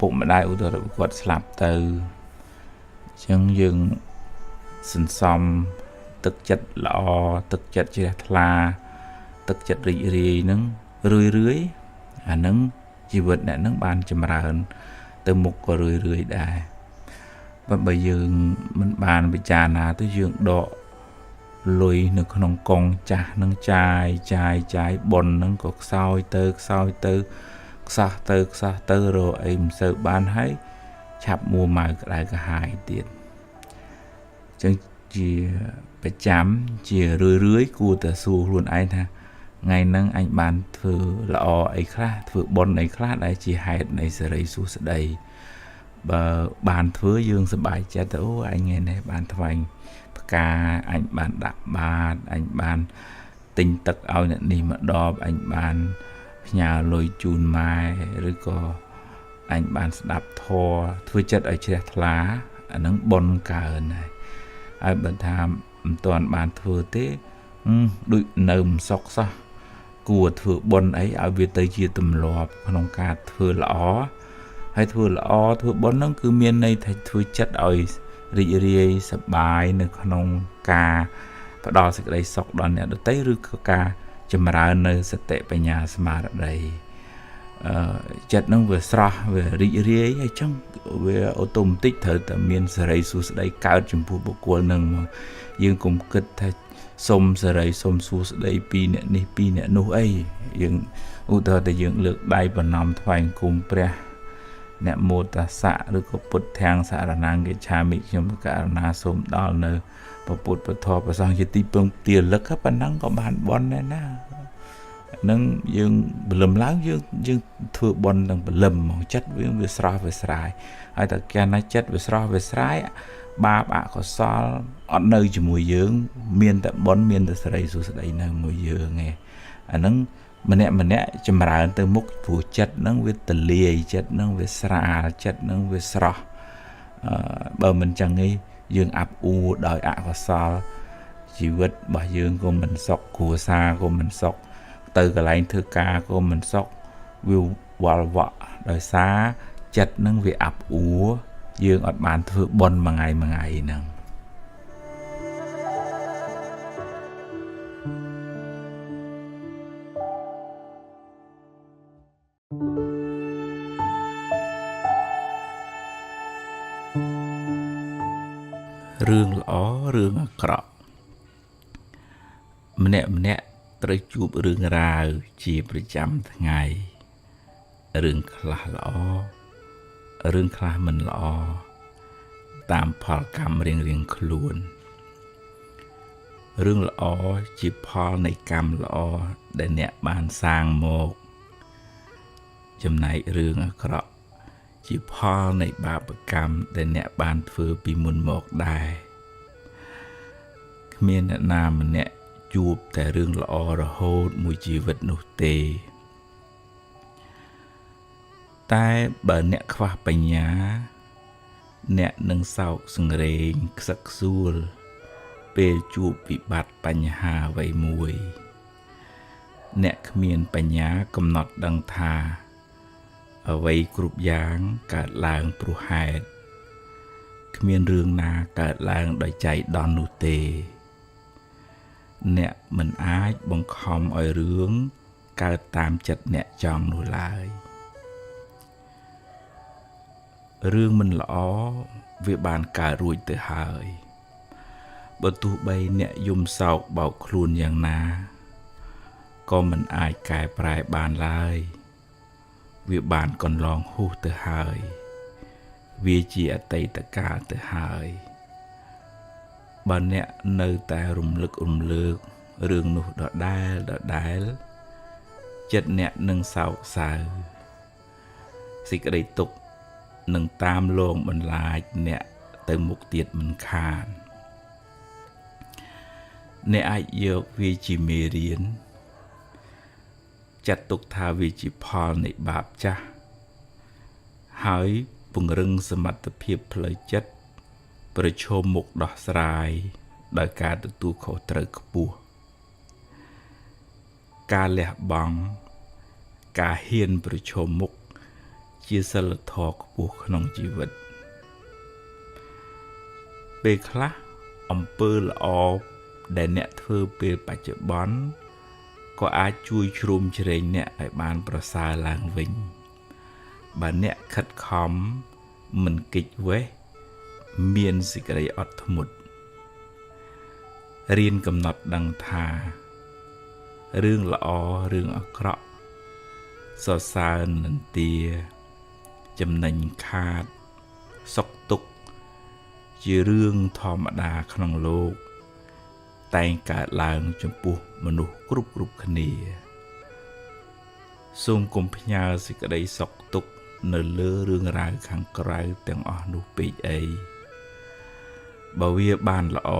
ពុកម្ដាយឧទាហរណ៍គាត់ស្លាប់ទៅអញ្ចឹងយើងសន្សំទឹកចិត្តល្អទឹកចិត្តជ្រះថ្លាទឹកចិត្តរីករាយហ្នឹងរឿយអាហ្នឹងជីវិតអ្នកហ្នឹងបានចម្រើនទៅមុខក៏រឿយដែរបើយើងមិនបានពិចារណាទៅយើងដកលុយនៅក្នុងកងចាស់នឹងចាយបុណ្យនឹងក៏ខ្សោយទៅខ្សោះទៅរកអីមិនសូវបានហើយឆាប់មួម៉ៅក្តៅក្រហាយទៀតអញ្ចឹងជាប្រចាំជារឿយគួរតែសួរខ្លួនឯងថាថ្ងៃហ្នឹងអញបានធ្វើល្អអីខ្លះធ្វើបុណ្យអីខ្លះដែលជាហេតុនៃសេរីសួស្តីបើបានធ្វើយើងសប្បាយចិត្តទៅអូអញថ្ងៃនេះបានថ្វាយផ្កាអញបានដាក់បាតអញបានទិញទឹកឲ្យអ្នកនេះមកដបអញបានផ្ញើលុយជូនម៉ែឬក៏អញបានស្ដាប់ធម៌ធ្វើចិត្តឲ្យជ្រះថ្លាអានឹងបុណ្យកើនហើយបើថាមិនទាន់បានធ្វើទេដូចនៅមិនសុខសោះគួរធ្វើបុណ្យអីឲ្យវាទៅជាទម្លាប់ក្នុងការធ្វើល្អហើយធ្វើល្អធ្វើបុណ្យហ្នឹងគឺមានន័យថាធ្វើចិត្តឲ្យរីករាយសប្បាយនៅក្នុងការផ្ដល់សេចក្តីសុខដល់អ្នកដទៃឬក៏ការចម្រើននៅសតិបញ្ញាស្មារតីចិត្តហ្នឹងវាស្រស់វារីករាយហើយចឹងវាអូតូម៉ាទិកត្រូវតែមានសេរីសួស្តីកើតចំពោះបុគ្គលហ្នឹងយើងកុំគិតថាសុំសេរីសុំសួស្តីពីអ្នកនេះពីអ្នកនោះអីយើងឧទាហរណ៍តែយើងលើកដៃប្រណម្យថ្វាយគុំព្រះអ្នកមោទសៈឬក៏ពុទ្ធាំងសារណាងកិច្ឆាមិខ្ញុំករណាសូមដល់នៅព្រះពុទ្ធពធព្រះសង្ឃជាទីពឹងទាលឹកប៉ុណ្ណឹងក៏បានបន់ដែរណានឹងយើងបលឹមឡើងយើងធ្វើបន់ទាំងបលឹមមកចិត្តវាស្រស់វាស្រាយហើយតែកាលណាចិត្តវាស្រស់វាស្រាយបាបអកុសលអត់នៅជាមួយយើងមានតែបន់មានតែសេរីសួស្តីនៅមួយយើងឯងអាហ្នឹងម្នាក់ចម្រើនទៅមុខព្រោះចិត្តហ្នឹងវាទលាយចិត្តហ្នឹងវាស្រាលចិត្តហ្នឹងវាស្រស់បើមិនចឹងទេយើងអាប់អួរដោយអកុសលជីវិតរបស់យើងក៏មិនសុខគ្រួសារក៏មិនសុខទៅកន្លែងធ្វើការក៏មិនសុខវាវល់វក់ដោយសារចិត្តហ្នឹងវាអាប់អួរយើងអត់បានធ្វើបុណ្យមួយថ្ងៃហ្នឹង រឿងល្អរឿងអាក្រក់ម្នាក់ត្រូវជួបរឿងរ៉ាវជាប្រចាំថ្ងៃរឿងខ្លះល្អរឿងខ្លះមិនល្អតាមផលកម្មរៀងខ្លួនរឿងល្អជាផលនៃកម្មល្អដែលអ្នកបានសាងមកចំណែករឿងអាក្រក់ជាផលនៃបាបកម្មដែលអ្នកបានធ្វើពីមុនមកដែរគ្មានអ្នកណាម្នាក់ជួបតែរឿងល្អរហូតមួយជីវិតនោះទេតែបើអ្នកខ្វះបញ្ញាអ្នកនឹងសោកសង្រេងខ្សឹកខ្សួលពេលជួបវិបត្តិបញ្ហាអ្វីមួយអ្នកគ្មានបញ្ញាកំណត់ដឹងថាអ្វីគ្រប់យ៉ាងកើតឡើងព្រោះហេតុគ្មានរឿងណាកើតឡើងដោយចៃដន្យនោះទេអ្នកមិនអាចបង្ខំឲ្យរឿងកើតតាមចិត្តអ្នកចង់នោះឡើយរឿងមិនល្អវាបានកើតរួចទៅហើយបើទោះបីអ្នកយំសោកបោកខ្លួនយ៉ាងណាក៏មិនអាចកែប្រែបានឡើយវាបានកន្លងហួសទៅហើយវាជាអតីតកាលទៅហើយបើអ្នកនៅតែរំលឹករំលើករឿងនោះដដែលចិត្តអ្នកនឹងសោកសៅសេចក្តីទុក្ខនឹងតាមលងបន្លាចអ្នកទៅមុខទៀតមិនខានអ្នកអាចយកវាជាមេរៀនចាត់ទុកថាវាជាផលនៃបាបចាស់ហើយពង្រឹងសមត្ថភាពផ្លូវចិត្តប្រឈមមុខដោះស្រាយដោយការទទួលខុសត្រូវខ្ពស់ការលះបង់ការហ៊ានប្រឈមមុខជាសិលធម៌ខ្ពស់ក្នុងជីវិតពេលខ្លះអំពើល្អដែលអ្នកធ្វើពេលបច្ចុប្បន្នក៏អាចជួយជ្រោមជ្រែងអ្នកឲ្យបានប្រសើរឡើងវិញបើអ្នកខិតខំមិនគេចវេះមានសេចក្តីអត់ធ្មត់រៀនកំណត់ដឹងថារឿងល្អរឿងអាក្រក់សរសើរនិន្ទាចំណេញខាតសុខទុក្ខជារឿងធម្មតាក្នុងលោកតែងកើតឡើងចំពោះមនុស្សគ្រប់គ្នាសូមកុំផ្ញើសេចក្តីសុខទុក្ខនៅលើរឿងរ៉ាវខាងក្រៅទាំងអស់នោះពេកអីបើវាបានល្អ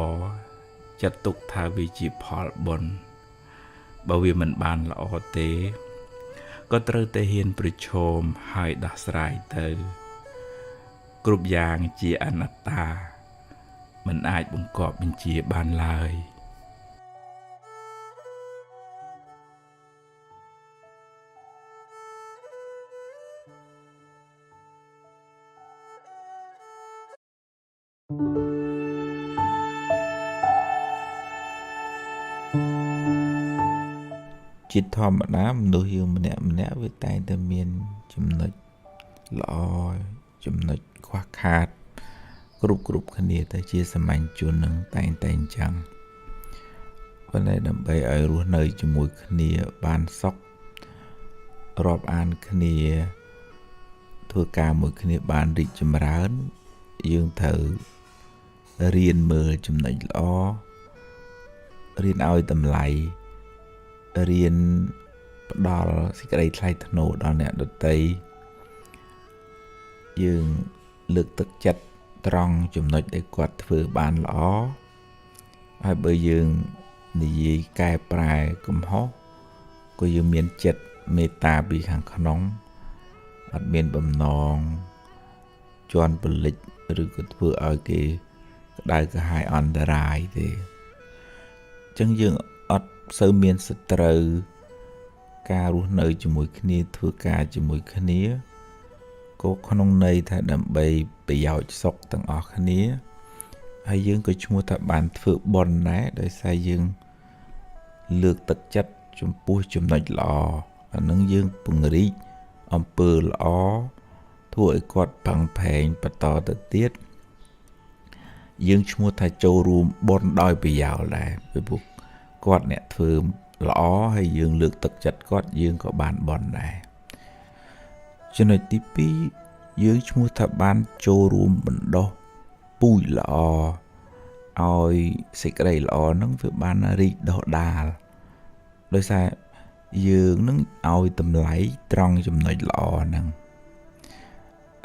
ចាត់ទុកថាវាជាផលបុណ្យបើវាមិនបានល្អទេក៏ត្រូវតែហ៊ានប្រឈមហើយដោះស្រាយទៅគ្រប់យ៉ាងជាអនត្តាមិនអាចបង្គាប់បញ្ជាបានឡើយជាធម្មតាមនុស្សយើងម្នាក់វាតែងតែមានចំណុចល្អចំណុចខ្វះខាតគ្រប់គ្នាតែជាសាមញ្ញជននឹងតែងតែអញ្ចឹងប៉ុន្តែដើម្បីឲ្យរស់នៅជាមួយគ្នាបានសុខរាប់អានគ្នាធ្វើការមួយគ្នាបានរីកចម្រើនយើងត្រូវរៀនមើលចំណុចល្អរៀនឲ្យតម្លៃរៀនផ្ដល់សេចក្តីថ្លៃថ្នូរដល់អ្នកដទៃយើងលើកទឹកចិត្តត្រង់ចំណុចដែលគាត់ធ្វើបានល្អហើយបើយើងនិយាយកែប្រែកំហុសក៏យើងមានចិត្តមេត្តាពីខាងក្នុងអត់មានបំណងជន់ពលិចឬក៏ធ្វើឲ្យគេក្តៅក្រហាយអន្តរាយទេអញ្ចឹងយើងអត់សូវមានសត្រូវការរស់នៅជាមួយគ្នាធ្វើការជាមួយគ្នាក៏ក្នុងន័យថាដើម្បីប្រយោជន៍សុខទាំងអស់គ្នាហើយយើងក៏ឈ្មោះថាបានធ្វើបុណ្យដែរដោយសារយើងលើកទឹកចិត្តចំពោះចំណុចល្អអានឹងយើងពង្រីកអំពើល្អធ្វើឲ្យគាត់ផឹងផែងបន្តទៅទៀត យើងឈ្មោះថាចូលរួមបនដោយប្រយោលដែរពីព្រោះគាត់អ្នកធ្វើល្អហើយយើងលើកទឹកចិត្តគាត់យើងក៏បានបនដែរចំណុចទី2យើងឈ្មោះថាបានចូលរួមបណ្ដុះពូជល្អឲ្យសេចក្តីល្អហ្នឹងវាបានរីកដុះដាលដោយសារយើងនឹងឲ្យតម្លៃត្រង់ចំណុចល្អហ្នឹង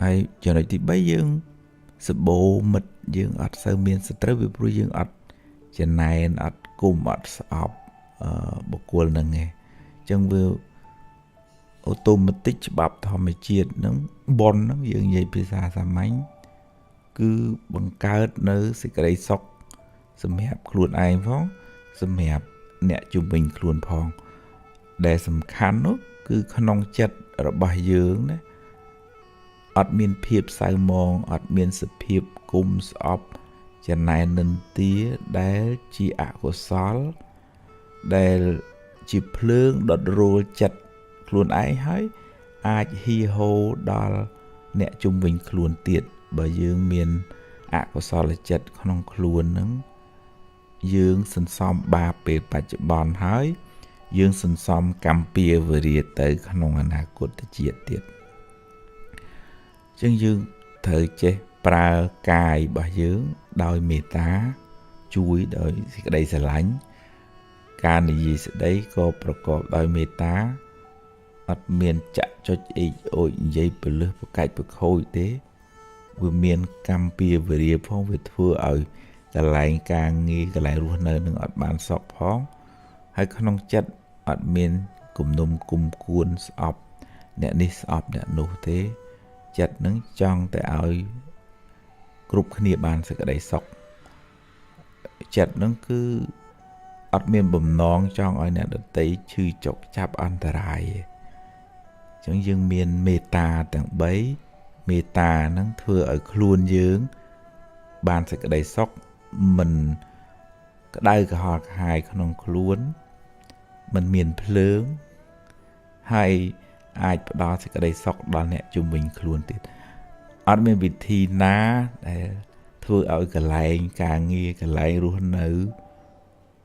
ហើយចំណុចទី3យើងសបោមិត្តយើងអត់សូវមានសត្រូវពីព្រោះយើងអត់ចំណែនអត់គុំអត់ស្អប់បុគ្គលហ្នឹងឯងអញ្ចឹងវាអូតូម៉ាទិកច្បាប់ធម្មជាតិហ្នឹងប៉ុនហ្នឹងយើងនិយាយភាសាសាមញ្ញគឺបង្កើតនៅសេចក្តីសុខសម្រាប់ខ្លួនឯងផងសម្រាប់អ្នកជុំវិញខ្លួនផងដែលសំខាន់នោះគឺក្នុងចិត្តរបស់យើងណាអត់មានភាពសៅមងអត់មានសភាពគុំស្អប់ចំណែននិន្ទាដែលជាអកុសលដែលជាភ្លើងដុតរោលចិត្តខ្លួនឯងហើយអាចហ៊ីហូដល់អ្នកជុំវិញខ្លួនទៀតបើយើងមានអកុសលចិត្តក្នុងខ្លួនហ្នឹងយើងសន្សំបាបពេលបច្ចុប្បន្នហើយយើងសន្សំកម្មពៀវរាទៅក្នុងអនាគតជាតិទៀតអញ្ចឹងយើងត្រូវចេះប្រើកាយរបស់យើងដោយមេត្តាជួយដោយសេចក្តីស្រឡាញ់ការនិយាយស្ដីក៏ប្រកបដោយមេត្តាអត់មានចាក់ចុចអេចអូចនិយាយពលឹះប្រកាច់ប្រខូចទេវាមានកម្មពៀវរាផងវាធ្វើឲ្យកន្លែងការងារកន្លែងរស់នៅនឹងអត់បានសុខផងហើយក្នុងចិត្តអត់មានគំនុំគុំគួនស្អប់អ្នកនេះស្អប់អ្នកនោះទេចិត្តនឹងចង់តែឲ្យគ្រប់គ្នាបានសេចក្តីសុខចិត្តនឹងគឺអត់មានបំណងចង់ឲ្យអ្នកដទៃឈឺចុកចាប់អន្តរាយទេអញ្ចឹងយើងមានមេត្តាទាំង3មេត្តានឹងធ្វើឲ្យខ្លួនយើងបានសេចក្តីសុខមិនក្តៅក្រហល់ក្រហាយក្នុងខ្លួនមិនមានភ្លើងហើយអាចផ្ដល់សេចក្តីសុខដល់អ្នកជុំវិញខ្លួនទៀតអត់មានវិធីណាដែលធ្វើឲ្យកន្លែងការងារកន្លែងរស់នៅ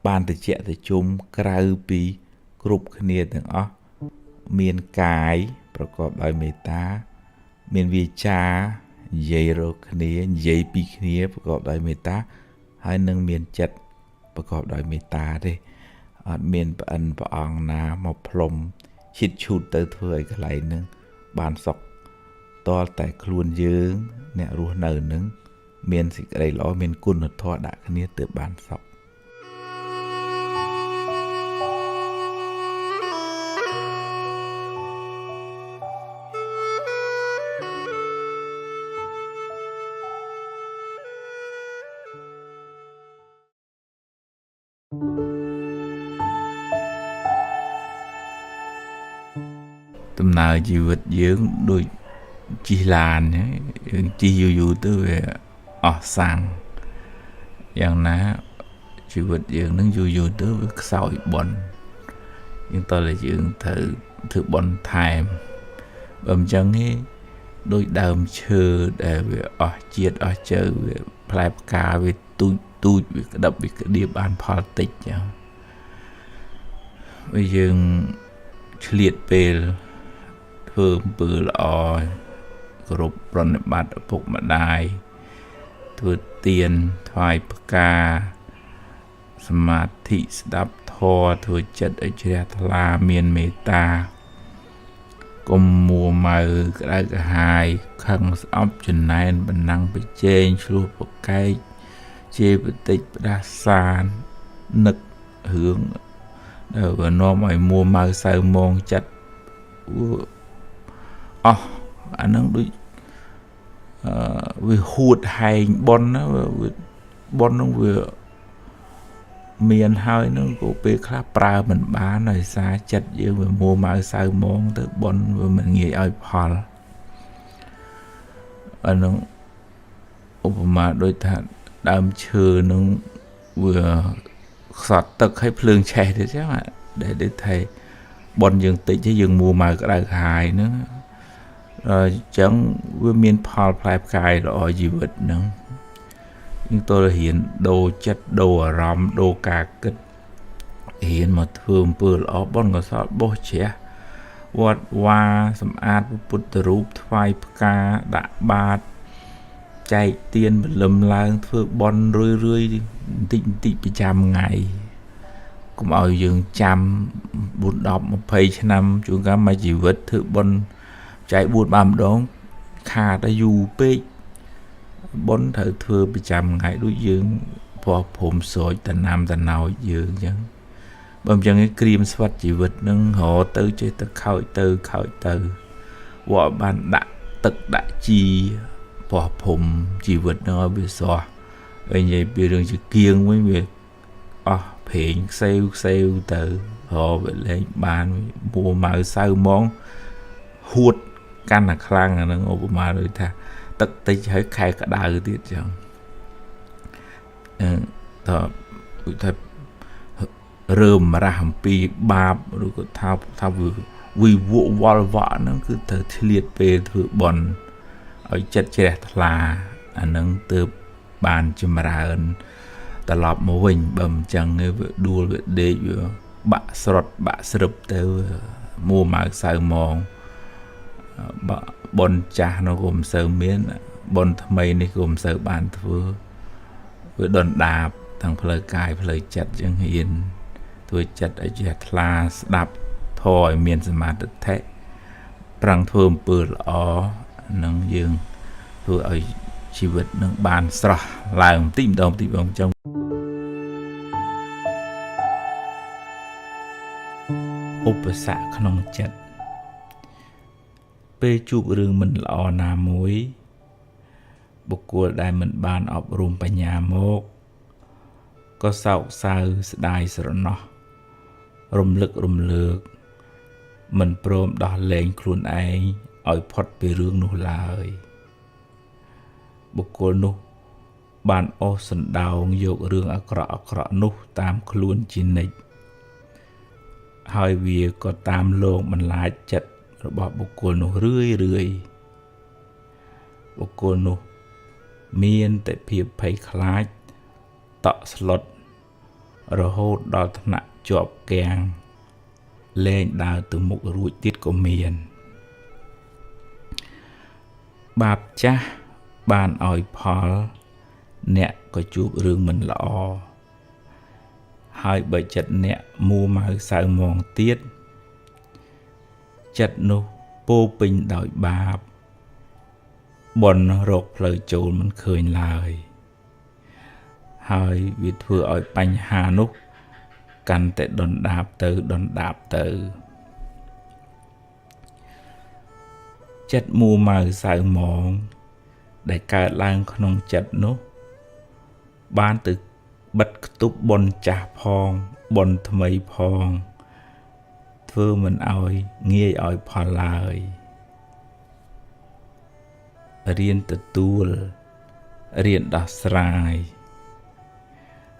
បានត្រជាក់ត្រជុំក្រៅពីគ្រប់គ្នាទាំងអស់មានកាយប្រកបដោយមេត្តាមានវាចានិយាយរកគ្នានិយាយពីគ្នាប្រកបដោយមេត្តាហើយនឹងមានចិត្តប្រកបដោយមេត្តាទេអត់មានប្អិនព្រះអង្គណាមកផ្លុំឈិតឈូតទៅធ្វើឲ្យកន្លែងហ្នឹងបានសុខតលតែខ្លួនយើងអ្នករស់នៅហ្នឹងមានសេចក្តីល្អមានគុណធម៌ដាក់គ្នាទើបបានសុខដំណើរជីវិតយើងដូចជិះឡានយើងជិះយូរទៅវាអស់សាំងយ៉ាងណាជីវិតយើងនឹងយូរទៅវាខ្សោយបុណ្យយើងតើយើងត្រូវធ្វើបុណ្យថែមបើមិនចឹងទេដូចដើមឈើដែលវាអស់ជាតិអស់ជើវាផ្លែផ្កាវាទូចវាក្តឹបវាក្តៀបបានផលតិចចឹងបើយើងឆ្លៀតពេលធ្វើអំពើល្អគោរពប្រណិប័តឪពុកម្ដាយធ្វើទានថ្វាយផ្កាសមាធិស្ដាប់ធម៌ធ្វើចិត្តឲ្យជ្រះថ្លាមានមេត្តាកុំមួម៉ៅក្តៅក្រហាយខឹងស្អប់ចំណែនបណ្ណាំងប្រជែងឆ្លោះប្រកែកជេរបតិចផ្ដាសាននឹករឿងដែលវានាំឲ្យមួម៉ៅសៅមងចិត្តអស់អានឹងដូចវាហួតហែងប៉ុនណាប៉ុននឹងវាមានហើយនឹងក៏ពេលខ្លះប្រើមិនបានដោយសារចិត្តយើងវាមួម៉ៅសៅមងទៅប៉ុនវាមិនងាយឲ្យផលអានឹងឧបមាដូចថាដើមឈើនឹងវាខ្សត់ទឹកឲ្យភ្លើងឆេះទៅចឹងដែលថាប៉ុនយើងតិចទេយើងមួម៉ៅក្តៅក្រហាយហ្នឹងអញ្ចឹងវាមានផលផ្លែផ្កាយល្អជីវិតហ្នឹង nhưng tôi hiện đồ chất đồ rắm đồ cà kích hiện mà thường bữa ở bọn có sao bố trẻ vọt qua sầm át bút rúp phai ca đã bát chạy tiền lầm lang thưa bon rơi rơi tịnh tị bị chăm ngày cũng ở giường chăm bút đọc một phây năm chúng ta mà chỉ vật thưa bon chạy bút bám đón khá đã dù bê bon thở thưa bị chăm ngày đối dương phò phồm sỏi tận nam tận nào dương chứ bầm chân cái cream swat chỉ vật nâng họ tới chơi tới khởi từ vợ bạn đã tật đã chi bỏ phồng chỉ vật nó bị xòa vậy vậy bị đường chỉ kiêng với việc phiền sale từ họ về lên bàn mua mà sao món hút căn là khang là nó ngô mà rồi ta tất tới hơi khai cả đời tiết chẳng thọ thật rơm mà ra hầm pi ba rồi có thao vừa vì vụ vợ vợ nó cứ thở liệt về thử bòn ở chất trẻ là nâng từ bàn cho mà ra ơn ta lọp mô hình bầm chân đua để bạ sọt bạ srập tới mua mà sao mòn bòn cha nó gồm sơ miến bòn mây này gồm sơ bàn vừa đòn đạp thằng phơi cài phơi chặt chân hiền tôi chặt ở chặt là đạp thôi miền sầm mát thế prang thơm bự ở nâng dương tôi ởชีวิตnâng bàn sra làm tìm đồng trongឧបសគ្គក្នុងចិត្តពេលជួបរឿងមិនល្អណាមួយបុគ្គលដែលមិនបានអប់រំបញ្ញាមកក៏សោកសៅស្ដាយស្រណោះរំលឹករំលើកមិនព្រមដោះលែងខ្លួនឯងឲ្យផុតពីរឿងនោះឡើយបុគ្គលនោះបានអូសសណ្ដោងយករឿងអាក្រក់នោះតាមខ្លួនជានិច្ចហើយវាក៏តាមលងបន្លាចចិត្តរបស់បុគ្គលនោះរឿយបុគ្គលនោះមានតែភាពភ័យខ្លាចតក់ស្លុតរហូតដល់ថ្នាក់ជាប់គាំងលែងដើរទៅមុខរួចទៀតក៏មានបាបចាស់បានឲ្យផលអ្នកក៏ជួបរឿងមិនល្អហើយបើចិត្តអ្នកមួម៉ៅសៅមងទៀតចិត្តនោះពោពេញដោយបាបបនរកផ្លូវចូលមិនឃើញឡើយហើយវាធ្វើឲ្យបញ្ហានោះកាន់តែដុនដាបទៅចិត្តមួម៉ៅសៅមងដែលកើតឡើងក្នុងចិត្តនោះបានទៅបិទគប់បនចាស់ផងបនថ្មីផងធ្វើមិនឲ្យងាយឲ្យផលឡើយរៀនទទួលរៀនដោះស្រាយ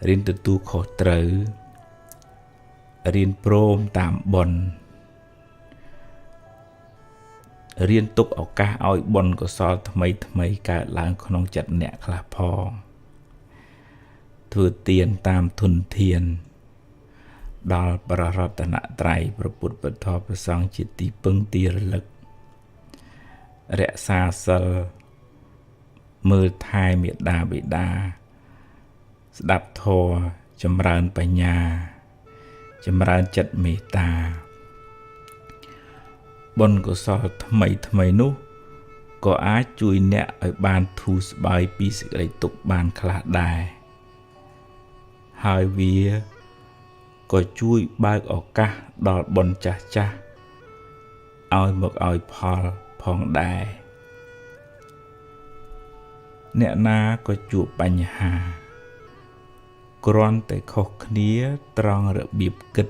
រៀនទទួលខុសត្រូវរៀនព្រមតាមបនរៀនទុកឱកាសឲ្យបនកុសលថ្មីកើតឡើងក្នុងចិត្តអ្នកខ្លះផងធ្វើទានតាមធនធានដល់ព្រះរតនត្រ័យព្រះពុទ្ធពធព្រះសង្ឃជាទីពឹងទីរលឹករក្សាសិលមើលថែមេត្តាបិតាស្ដាប់ធម៌ចម្រើនបញ្ញាចម្រើនចិត្តមេត្តាបុណ្យកុសលថ្មីនោះក៏អាចជួយអ្នកឲ្យបានធូរស្បើយពីសេចក្តីទុក្ខបានខ្លះដែរហើយវាក៏ជួយបើកឱកាសដល់បុណ្យចាស់ឲ្យមកឲ្យផលផងដែរអ្នកណាក៏ជួបបញ្ហាគ្រាន់តែខុសគ្នាត្រង់របៀបគិត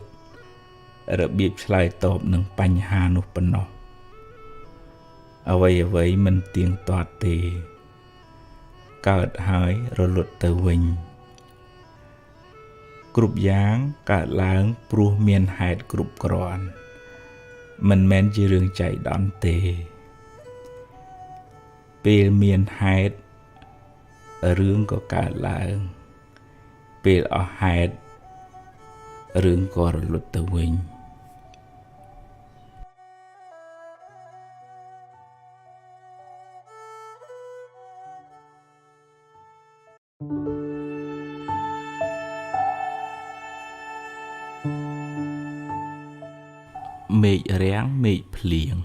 របៀបឆ្លើយតបនឹងបញ្ហានោះប៉ុណ្ណោះអ្វីមិនទៀងទាត់ទេកើតហើយរលត់ទៅវិញគ្រប់យ៉ាងកើតឡើងព្រោះមានហេតុគ្រប់គ្រាន់មិនមែនជារឿងចៃដន្យទេពេលមានហេតុ រឿងក៏កើតឡើងពេលអស់ហេតុរឿងក៏រលត់ទៅវិញមេឃរាំងមេឃភ្លៀង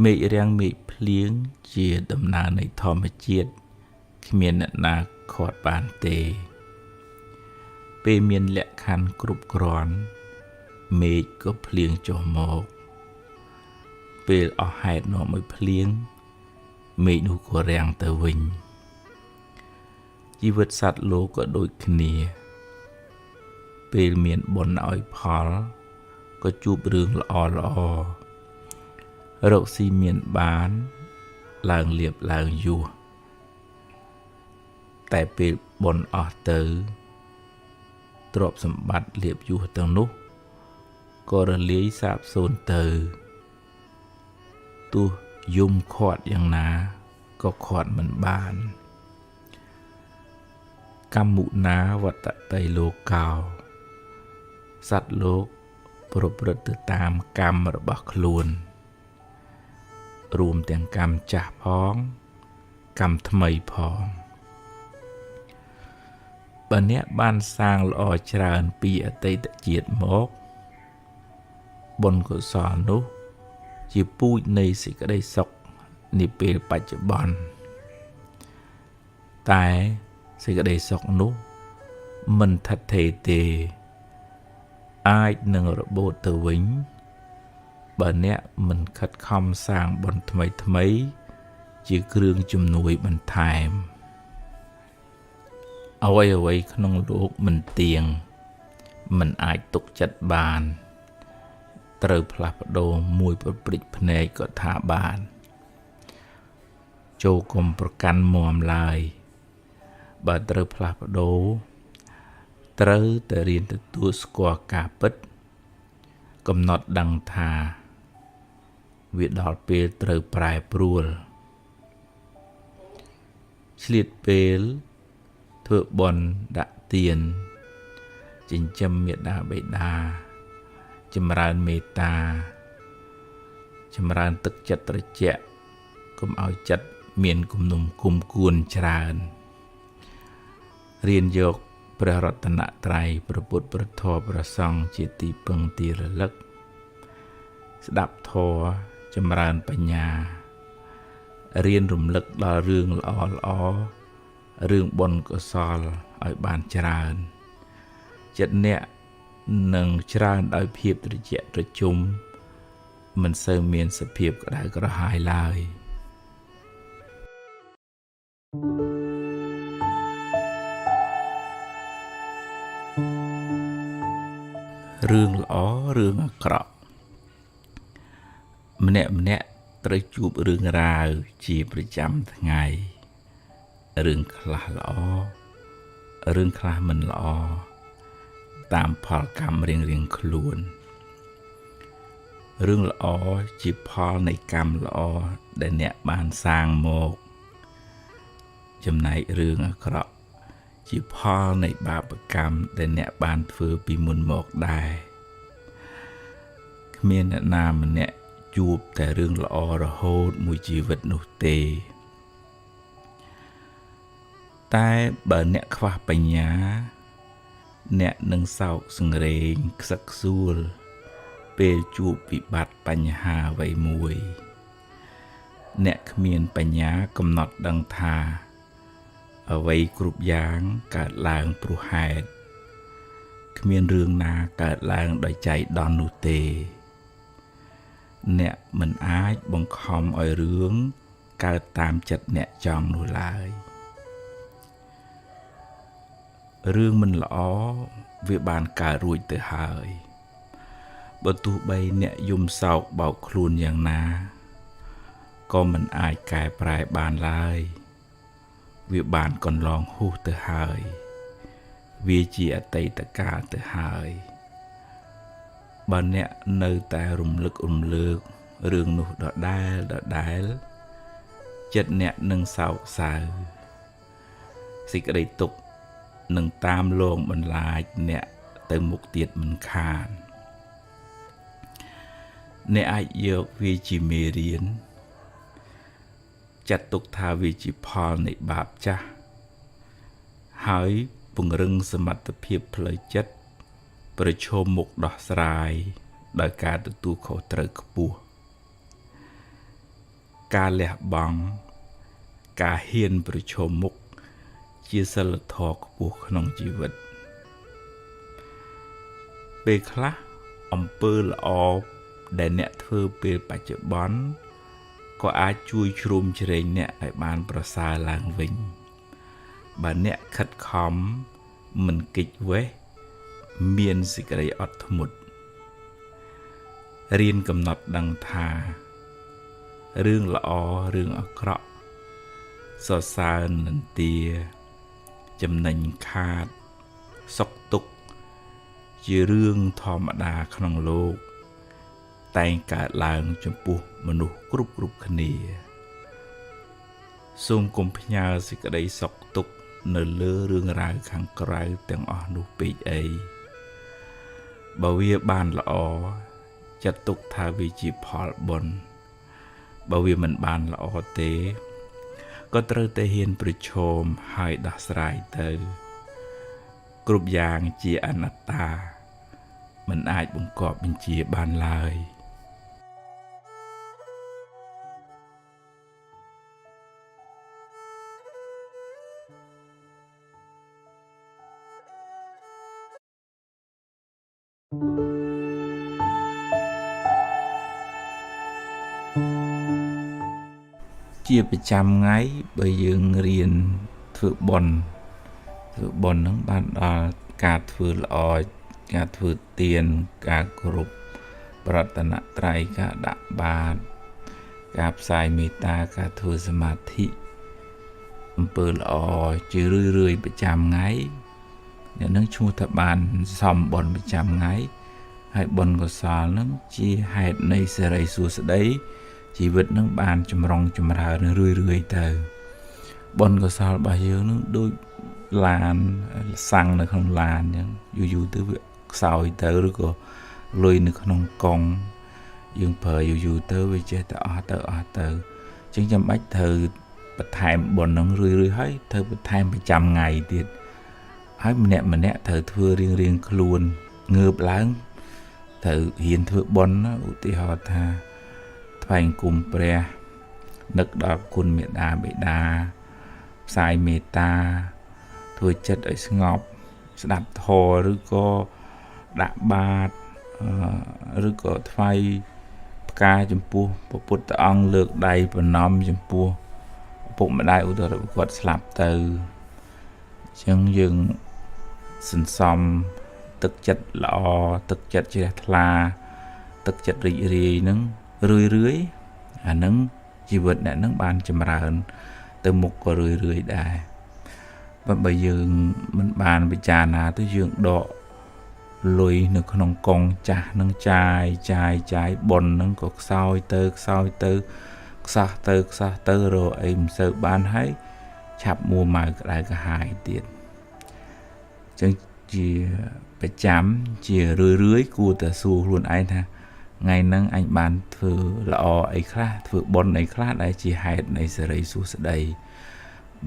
មេឃរាំងមេឃភ្លៀងជាដំណើរនៃធម្មជាតិគ្មានអ្នកណាខាត់បានទេពេលមានលក្ខខណ្ឌគ្រប់គ្រាន់មេឃក៏ភ្លៀងចុះមកពេលអស់ហេតុនាំឲ្យភ្លៀងមេឃនោះក៏រាំងទៅវិញជីវិតសត្វលោកក៏ដូចគ្នាពេលមានបុណ្យឲ្យផលក៏ជួបរឿងល្អរកស៊ីមានបានឡើងលៀបឡើងយួរតែពេលបុណ្យអស់ទៅទ្រព្យសម្បត្តិលៀបយួរទាំងនោះក៏រលាយសាបសូន្យទៅទោះយំខាត់យ៉ាងណាក៏ខាត់មិនបានកម្មមុណាវតតៃលោកោសត្វលោកប្រព្រឹត្តទៅតាមកម្មរបស់ខ្លួនរួមទាំងកម្មចាស់ផងកម្មថ្មីផងបើអ្នកបានសាងល្អច្រើនពីអតីតជាតិមកបុណ្យកុសលនោះជាពូជនៃសេចក្តីសុខនាពេលបច្ចុប្បន្នតែសេចក្តីសុខនោះមិនថិតថេរទេអាចនឹងរបូតទៅវិញបើអ្នកមិនខិតខំសាងបុណ្យថ្មីជាគ្រឿងជំនួយបន្ថែមអ្វីក្នុងលោកមិនទៀងមិនអាចទុកចិត្តបានត្រូវផ្លាស់ប្ដូរមួយប្រព្រឹត្តភ្នែកក៏ថាបានចូលកុំប្រកាន់មាំឡើយបើត្រូវផ្លាស់ប្ដូរត្រូវតែរៀនទទួលស្គាល់ការពិតកំណត់ដឹងថាវាដល់ពេលត្រូវប្រែប្រួលឆ្លៀតពេលធ្វើបុណ្យដាក់ទានចិញ្ចឹមមាតាបិតាចម្រើនមេត្តាចម្រើនទឹកចិត្តត្រជាក់កុំឲ្យចិត្តមានគំនុំគុំគួនច្រើនរៀនយកព្រះរតនត្រ័យព្រះពុទ្ធព្រះធម៌ព្រះសង្ឃជាទីពឹងទីរលឹកស្ដាប់ធម៌ចម្រើនបញ្ញារៀនរំលឹកដល់រឿងល្អរឿងបុណ្យកុសលឲ្យបានច្រើនចិត្តអ្នកនឹងច្រើនដោយភាពត្រជាក់ត្រជុំមិនសូវមានសភាពក្តៅក្រហាយឡើយរឿងល្អរឿងអាក្រក់ម្នាក់ត្រូវជួបរឿងរ៉ាវជាប្រចាំថ្ងៃរឿងខ្លះល្អរឿងខ្លះមិនល្អតាមផលកម្មរៀងខ្លួនរឿងល្អជាផលនៃកម្មល្អដែលអ្នកបានសាងមកចំណែករឿងអាក្រក់ជាផលនៃបាបកម្មដែលអ្នកបានធ្វើពីមុនមកដែរគ្មានអ្នកណាម្នាក់ជួបតែរឿងល្អរហូតមួយជីវិតនោះទេតែបើអ្នកខ្វះបញ្ញាអ្នកនឹងសោកសង្រេងខ្សឹកខ្សួលពេលជួបវិបត្តិបញ្ហាអ្វីមួយអ្នកគ្មានបញ្ញាកំណត់ដឹងថាអ្វីគ្រប់យ៉ាងកើតឡើងព្រោះហេតុគ្មានរឿងណាកើតឡើងដោយចៃដន្យនោះទេអ្នកមិនអាចបង្ខំឲ្យរឿងកើតតាមចិត្តអ្នកចង់នោះឡើយរឿងមិនល្អវាបានកើតរួចទៅហើយបើទោះបីអ្នកយំសោកបោកខ្លួនយ៉ាងណាក៏មិនអាចកែប្រែបានឡើយវាបានកន្លងហួសទៅហើយវាជាអតីតកាលទៅហើយបើអ្នកនៅតែរំលឹករំលើករឿងនោះដដែលចិត្តអ្នកនឹងសោកសៅ សេចក្តីទុក្ខនឹងតាមលងបន្លាចអ្នកទៅមុខទៀតមិនខានអ្នកអាចយកវាជាមេរៀនចាត់ទុកថាវាជាផលនៃបាបចាស់ហើយពង្រឹងសមត្ថភាពផ្លូវចិត្តប្រឈមមុខដោះស្រាយដោយការទទួលខុសត្រូវខ្ពស់ការលះបង់ការហ៊ានប្រឈមមុខជាសិលធម៌ខ្ពស់ក្នុងជីវិតពេលខ្លះអំពើល្អដែលអ្នកធ្វើពេលបច្ចុប្បន្នក៏អាចជួយជ្រោមជ្រែងអ្នកឲ្យបានប្រសើរឡើងវិញបើអ្នកខិតខំមិនគេចវេះមានសេចក្តីអត់ធ្មត់រៀនកំណត់ដឹងថារឿងល្អរឿងអាក្រក់សរសើរនន្ទាចំណេញខាតសុខទុក្ខជារឿងធម្មតាក្នុងលោកតែងកើតឡើងចំពោះមនុស្សគ្រប់គ្នាសូមកុំផ្ញើសេចក្តីសុខទុក្ខនៅលើរឿងរ៉ាវខាងក្រៅទាំងអស់នោះពេកអីបើវាបានល្អចាត់ទុកថាវាជាផលបុណ្យបើវាមិនបានល្អទេក៏ត្រូវតែហ៊ានប្រឈមហើយដោះស្រាយទៅគ្រប់យ៉ាងជាអនត្តាមិនអាចបង្គាប់បញ្ជាបានឡើយជាប្រចាំថ្ងៃបើយើងរៀនធ្វើបុណ្យហ្នឹងបានដល់ការធ្វើល្អការធ្វើទានការគោរពប្រតនត្រ័យការដាក់បាតការផ្សាយមេត្តាការធ្វើសមាធិអំពើល្អជារឿយប្រចាំថ្ងៃអ្នកនឹងឈ្មោះថាបានសំបុណ្យប្រចាំថ្ងៃហើយបុណ្យកុសលនឹងជាហេតុនៃសិរីសួស្តីជីវិតនឹងបានចម្រុងចម្រើនរឿយទៅបុណ្យកុសលរបស់យើងនឹងដូចឡានសាំងនៅក្នុងឡានអញ្ចឹងយូរទៅវាខ្សោយទៅឬក៏លុយនៅក្នុងកង់យើងប្រើយូរទៅវាចេះតែអស់ទៅអញ្ចឹងចាំបាច់ត្រូវបន្ថែមបុណ្យនឹងរឿយហើយត្រូវបន្ថែមប្រចាំថ្ងៃទៀតហើយម្នាក់ត្រូវធ្វើរៀងខ្លួនងើបឡើងត្រូវហ៊ានធ្វើបុណ្យឧទាហរណ៍ថាថ្វាយគុំព្រះនឹកដល់គុណមេត្តាបិតាផ្សាយមេត្តាធ្វើចិត្តឲ្យស្ងប់ស្ដាប់ធម៌ឬក៏ដាក់បាតឬក៏ថ្វាយផ្កាចំពោះព្រះពុទ្ធអង្គលើកដៃប្រណម្យចំពោះឪពុកម្ដាយឧទាហរណ៍គាត់ស្លាប់ទៅអញ្ចឹងយើងសន្សំទឹកចិត្តល្អទឹកចិត្តជ្រះថ្លាទឹកចិត្តរីករាយហ្នឹងរឿយអាហ្នឹងជីវិតអ្នកហ្នឹងបានចម្រើនទៅមុខក៏រឿយដែរបើយើងមិនបានពិចារណាទៅយើងដកលុយនៅក្នុងកងចាស់នឹងចាយបុណ្យនឹងក៏ខ្សោយទៅខ្សោះទៅរកអីមិនសូវបានហើយឆាប់មួម៉ៅក្តៅក្រហាយទៀតអញ្ចឹងជាប្រចាំជារឿយគួរតែសួរខ្លួនឯងថាថ្ងៃហ្នឹងអញបានធ្វើល្អអីខ្លះធ្វើបុណ្យអីខ្លះដែលជាហេតុនៃសិរីសួស្តី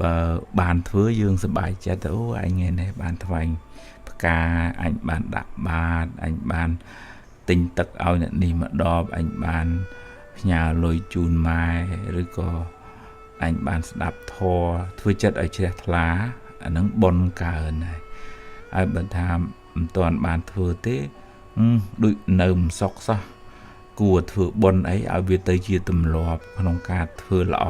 បើបានធ្វើយើងសប្បាយចិត្តទៅអូអញថ្ងៃនេះបានថ្វាយផ្កាអញបានដាក់បាតអញបានទិញទឹកឲ្យអ្នកនេះមកដបអញបានផ្ញើលុយជូនម៉ែឬក៏អញបានស្ដាប់ធម៌ធ្វើចិត្តឲ្យជ្រះថ្លាអាហ្នឹងបុណ្យកើនហើយបើថាមិនទាន់បានធ្វើទេដូចនៅមិនសុខសោះគួរធ្វើបុណ្យអីឲ្យវាទៅជាទម្លាប់ក្នុងការធ្វើល្អ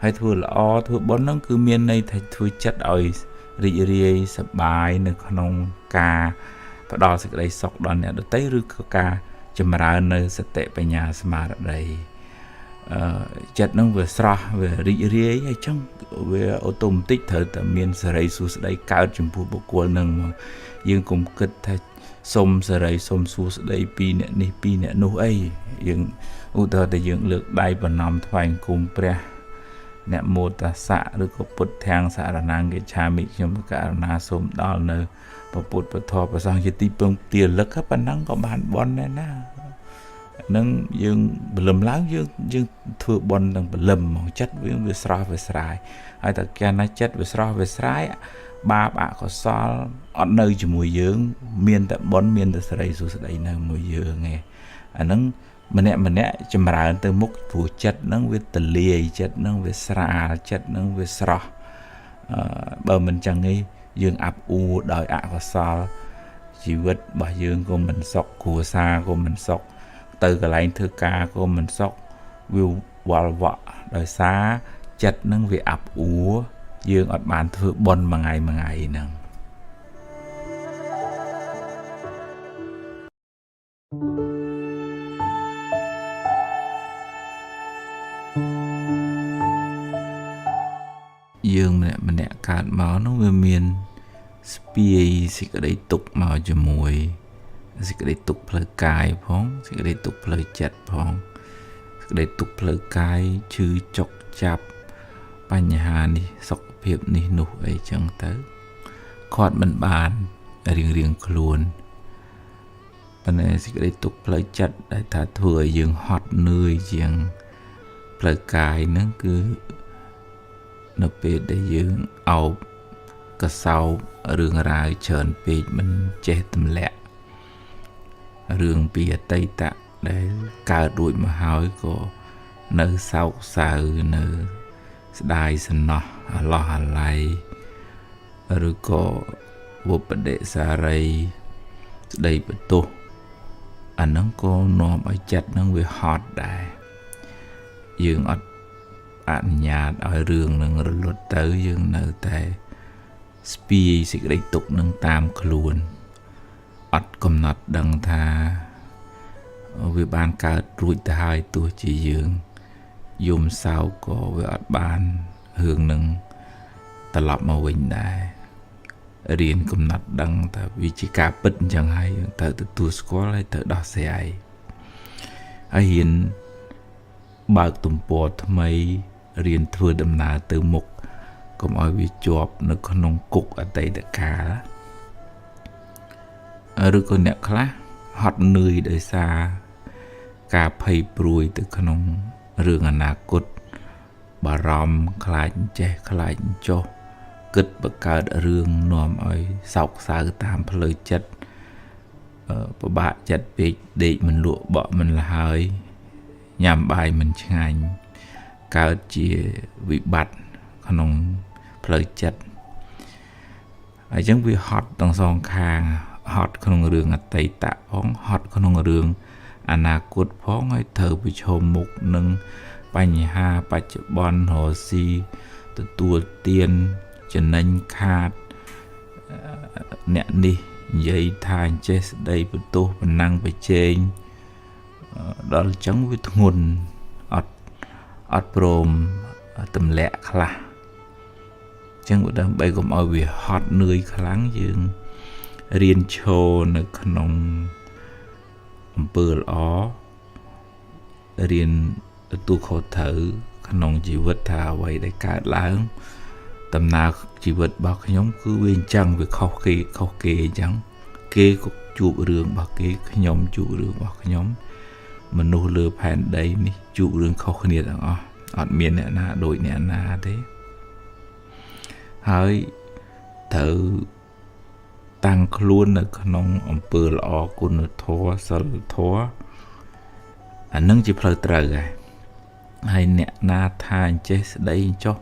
ហើយធ្វើល្អធ្វើបុណ្យហ្នឹងគឺមានន័យថាធ្វើចិត្តឲ្យរីករាយសប្បាយនៅក្នុងការផ្ដល់សេចក្តីសុខដល់អ្នកដទៃឬក៏ការចម្រើននៅសតិបញ្ញាស្មារតីចិត្តហ្នឹងវាស្រស់វារីករាយហើយចឹងវាអូតូម៉ាទិកត្រូវតែមានសេរីសួស្តីកើតចំពោះបុគ្គលហ្នឹងយើងកុំគិតថាសុំសេរីសុំសួស្តីពីអ្នកនេះពីអ្នកនោះអីយើងឧទាហរណ៍តែយើងលើកដៃប្រណម្យថ្វាយគុំព្រះ អ្នកមោតសៈឬក៏ពុទ្ធធាងសារណាងកិច្ឆាមិខ្ញុំករណាសូមដល់នៅពុទ្ធពធប្រសង្ឃជាទីពឹងទាលឹកប៉ុណ្ណឹងក៏បានបន់ដែរណានឹងយើងបលឹមឡើងយើងធ្វើបន់ទាំងបលឹមមកចិត្តវាស្រស់វាស្រាយហើយតែកាលណាចិត្តវាស្រស់វាស្រាយបាបអកុសលអត់នៅជាមួយយើងមានតែបន់មានតែសេរីសុស្ដីនៅមួយយើងឯងអាហ្នឹងម្នាក់ចម្រើនទៅមុខព្រោះចិត្តហ្នឹងវាទលាយចិត្តហ្នឹងវាស្រាលចិត្តហ្នឹងវាស្រស់បើមិនចឹងទេយើងអាប់អួរដោយអកុសលជីវិតរបស់យើងក៏មិនសុខគ្រួសារក៏មិនសុខទៅកន្លែងធ្វើការក៏មិនសុខវាវល់វក់ដោយសារចិត្តហ្នឹងវាអាប់អួរយើងអត់បានធ្វើបុណ្យមួយថ្ងៃហ្នឹងយើងម្នាក់កើតមកនោះវាមានស្ពាយសេចក្តីទុក្ខមកជាមួយសេចក្តីទុក្ខផ្លូវកាយផងសេចក្តីទុក្ខផ្លូវចិត្តផងសេចក្តីទុក្ខផ្លូវកាយឈឺចុកចាប់បញ្ហានេះសុខភាពនេះនោះអីចឹងទៅគាត់មិនបានរៀងខ្លួនប៉ុន្តែសេចក្តីទុក្ខផ្លូវចិត្តដែលថាធ្វើឲ្យយើងហត់នឿយជាងផ្លូវកាយហ្នឹងគឺនៅពេលដែលយើងអោបកសោបរឿងរ៉ាវច្រើនពេកមិនចេះទម្លាក់រឿងពីអតីតដែលកើតរួចមកហើយក៏នៅសោកសៅនៅស្ដាយសំណោះអាឡោះអាឡៃឬក៏វបដិសារីស្ដីបន្ទោសអាហ្នឹងក៏នាំឲ្យចិត្តហ្នឹងវាហត់ដែរយើងអត់អនុញ្ញាតឲ្យរឿងនឹងរលត់ទៅយើងនៅតែស្ពាយសេចក្តីទុក្ខនឹងតាមខ្លួនអត់កំណត់ដឹងថាវាបានកើតរួចទៅហើយទោះជាយើងយំសោកក៏វាអត់បានរឿងនឹងត្រឡប់មកវិញដែររៀនកំណត់ដឹងថាវាជាការពិតអញ្ចឹងហើយទៅទទួលស្គាល់ហើយទៅដោះស្រាយហើយហ៊ានបើកទំព័រថ្មីរៀនធ្វើដំណើរទៅមុខកុំឲ្យវាជាប់នៅក្នុងគុកអតីតកាលឬក៏អ្នកខ្លះហត់នឿយដោយសារការភ័យព្រួយទៅក្នុងរឿងអនាគតបារម្ភខ្លាចចេះខ្លាចចុះគិតបង្កើតរឿងនាំឲ្យសោកសៅតាមផ្លូវចិត្តពិបាកចិត្តពេកដេកមិនលក់បក់មិនលហើយញ៉ាំបាយមិនឆ្ងាញ់កើតជាវិបត្តិក្នុងផ្លូវចិត្តហើយអញ្ចឹងវាហត់ទាំងសងខាងហត់ក្នុងរឿងអតីតផងហត់ក្នុងរឿងអនាគតផងហើយត្រូវប្រឈមមុខនឹងបញ្ហាបច្ចុប្បន្នរស់ស៊ីទទួលទានចំណេញខាតអ្នកនេះនិយាយថាអញ្ចេះស្ដីបន្ទោសបណ្ណាំងប្រជែងដល់អញ្ចឹងវាធ្ងន់អត់ព្រមទម្លាក់ខ្លះអញ្ចឹងដើម្បីកុំឲ្យវាហត់នឿយខ្លាំងយើងរៀនឈរនៅក្នុងអំពើល្អរៀនទទួលខុសត្រូវក្នុងជីវិតថាអ្វីដែលកើតឡើងដំណើរជីវិតរបស់ខ្ញុំគឺវាអញ្ចឹងវាខុសគេអញ្ចឹងគេក៏ជួបរឿងរបស់គេខ្ញុំជួបរឿងរបស់ខ្ញុំមនុស្សលើផែនដីនេះជួបរឿងខុសគ្នាទាំងអស់អត់មានអ្នកណាដូចអ្នកណាទេហើយត្រូវតាំងខ្លួននៅក្នុងអំពើល្អគុណធម៌សិលធម៌អានឹងជាផ្លូវត្រូវហើយអ្នកណាថាអញ្ចេះស្ដីអញ្ចោះ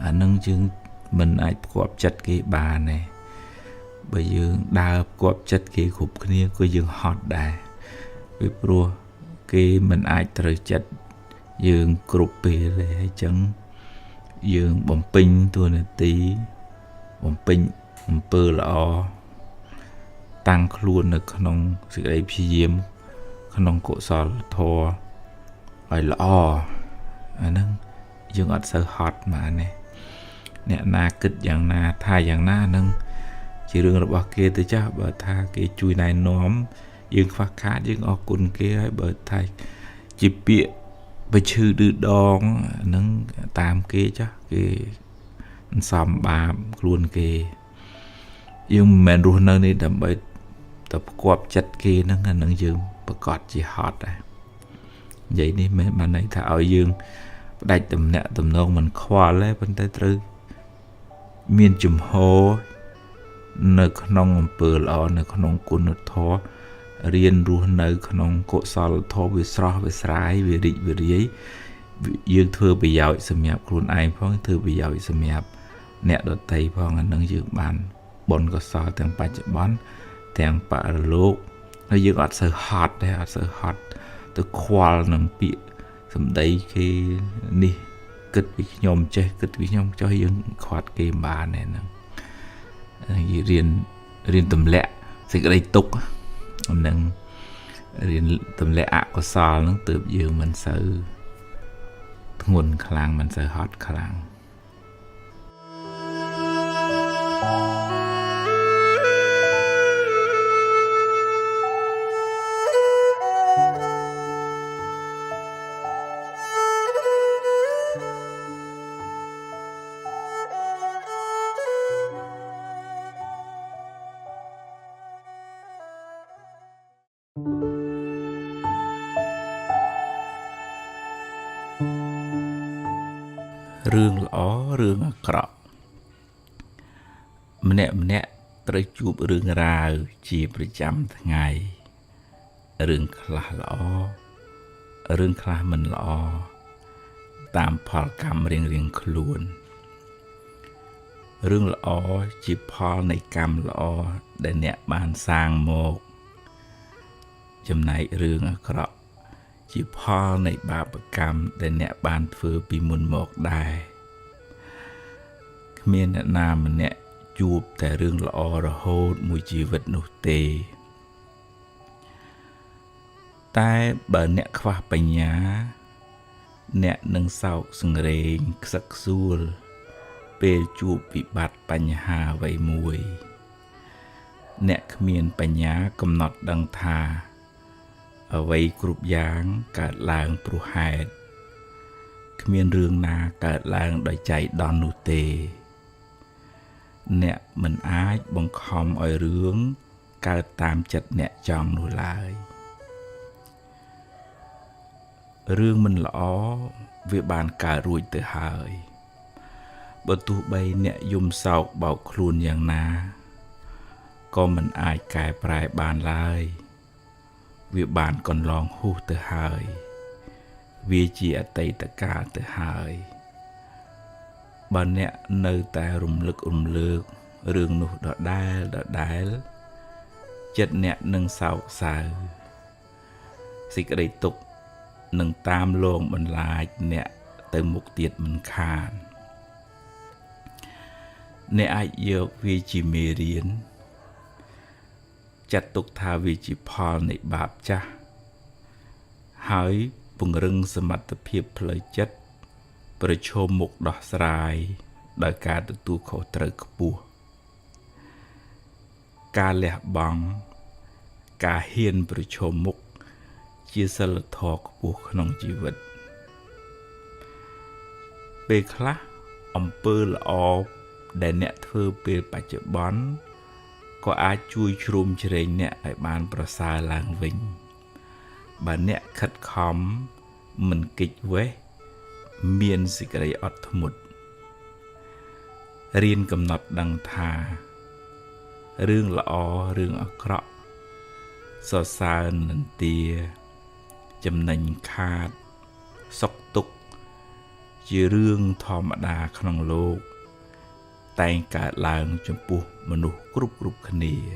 អានឹងយើងមិនអាចផ្គាប់ចិត្តគេបានទេបើយើងដើរផ្គាប់ចិត្តគេគ្រប់គ្នាក៏យើងហត់ដែរពីព្រោះគេមិនអាចត្រូវចិត្តយើងគ្រប់ពេលទេអញ្ចឹងយើងបំពេញតួនាទីបំពេញអំពើល្អតាំងខ្លួននៅក្នុងសេចក្តីព្យាយាមក្នុងកុសលធម៌ឲ្យល្អអាហ្នឹងយើងអត់សូវហត់មកនេះអ្នកណាគិតយ៉ាងណាថាយ៉ាងណាហ្នឹងជារឿងរបស់គេទៅចាស់បើថាគេជួយណែនាំយើងខ្វះខាតយើងអរគុណគេហើយបើថាជាពាក្យ ไปชื่อดื้อดองนึงตามเกจ้ะเกซอมบาปกลุ่นเกยังแมนรู้นั่นนี่ดำไปแต่ประกอบจัดเกนั่งนั่งยืมประกอบจีฮอตได้vậyนี่มันในถ้าเอายืมได้ตำแหน่งตำนองมันควาแล้วเป็นได้ตรึมีนจุ่มโฮในขนมเปิดเอาในขนมกุนทอเรียนรู้ในขนมโกศลทอวิสระวิสายวิริวิริยยืมเธอไปยาวสมัยครูนไอเพราะเธอไปยาวสมัยเนี่ยดดไทยเพราะงั้นนั่งยืมบานบนก็สอแต่งปัจจุบันแต่งปะโลกแล้วยืมอัดเสือฮอตได้อัดเสือฮอตตัวควาลหนังปีสมได้คือนี่กึศวิญญาณเจกึศวิญญาณchoยังขวดเกมบานเนี่ยนะเรียนตำแหละสิ่งอะไรตุกนั่งเรียนตำแหละก็ซอนั่งเติบยืมมันซื้องุนคลางมันซื้อฮอตคลางเรื่องล้อเรื่องกระมันเนี่ยประจุเรื่องราวจีประจำทั้งไงเรื่องคลาล้อเรื่องคลามันล้อตามพอลกรรมเรียงคล้วนเรื่องล้อจีพอลในกรรมล้อได้เนี่ยบานสร้างโมกจำในเรื่องกระจีพอลในบาปกรรมได้เนี่ยบานเฟือปีมุนโมกได้เมียนนามมันเนี่ยจูบแต่เรื่องละอระโหดมวยชีวิตนุเตแต่เบอร์เนี่ยคว้าปัญญาเนี่ยนังเศร้าสังเรงสักซูลเปรจูบวิบัติปัญหาไว้มวยเนี่ยเมียนปัญญากำหนดดังทาเอาไว้กรุบยางกาดลางปรุหายเมียนเรื่องนากาดลางโดยใจดอนนุเตเนี่ยมันอาจบังคอมอ่อยเรื่องการตามจัดเนี่ยจองนูลายเรื่องมันล้อเวียบานการรวยเตอหายบรรทุใบเนี่ยยุ่มเศร้าเบาครูนอย่างนาก็มันอาจกายปลายบานลายเวียบานก่อนลองหูเตอหายเวียจีอไตตะกาเตอหายบานเนี่ยในแต่รุมลึกเรื่องนุดได้จัดเนี่ยหนึ่งเศร้าสายสิกระไดตกหนึ่งตามลงบรรลายเนี่ยเติมมุกเตียดมันคานในอายุวิจิเมเรียนจัดตกทาวิจิพอลในบาปจ้ะหายปุ่งรึงสมัติเพียบเพลยจัดประชมมุกดอกสลายโดยการตัวเขาตรึกปัวการแหลกบังการเฮียนประชมมุกเจียสลทอกปัวขนมชีวิตเปคละอำเภอละออบได้เนี่ยเธอเป็นปัจจุบันก็อาจช่วยชมเชรงเนี่ยไอ้บ้านประสาลางวิงบ้านเนี่ยขัดคำมันกิจเว้เมียนสิกระไรอัตมุดเรียนกำหนดดังทาเรื่องละอเรื่องอักระสอสารนันเตียจำนันขาดสกตุกจีเรื่องธรรมดาขนมโลกแต่งกาลางจมปุมนุษย์กรุบคเนีย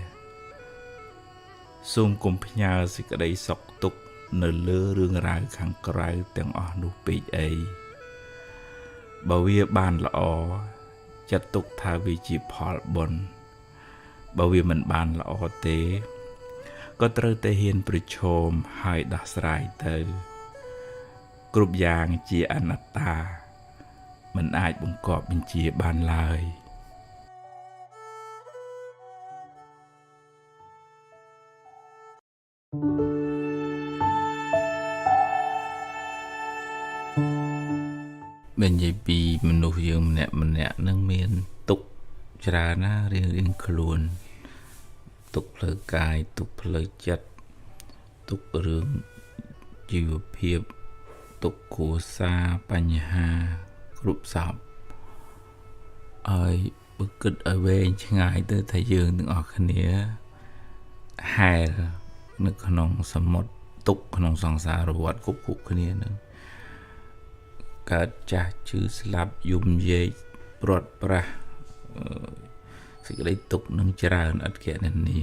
ทรงกลมพญาสิกระไรสกตุกเนื้อเลือเรื่องราวขังไกลแต่งอ่อนนุปีไอบาเวียบ้านละอจะตกทาวิจิพอลบนบาเวียมันบ้านละอเตก็เตอเตเห็นประชมหายดัสไรเตอกรุบยางเจียอนัตตามันอาจบ่งกอบเป็นเจียบ้านลาย និយាយពីមនុស្សយើងម្នាក់នឹងមានទុកច្រើនណារៀងខ្លួនទុកផ្លូវកាយទុកផ្លូវចិត្តទុករឿងជីវភាពទុកគ្រួសារបញ្ហាគ្រប់សពហើយបើគិតឲ្យវែងឆ្ងាយទៅថាយើងទាំងអស់គ្នាហែលនៅក្នុងសមុទ្រទុកក្នុងសង្សារវដ្តគ្រប់គ្នានឹងកើតចាស់ជឿស្លាប់យំយាយព្រាត់ប្រាសសេចក្តីទុកនឹងច្រើនអត់គណនា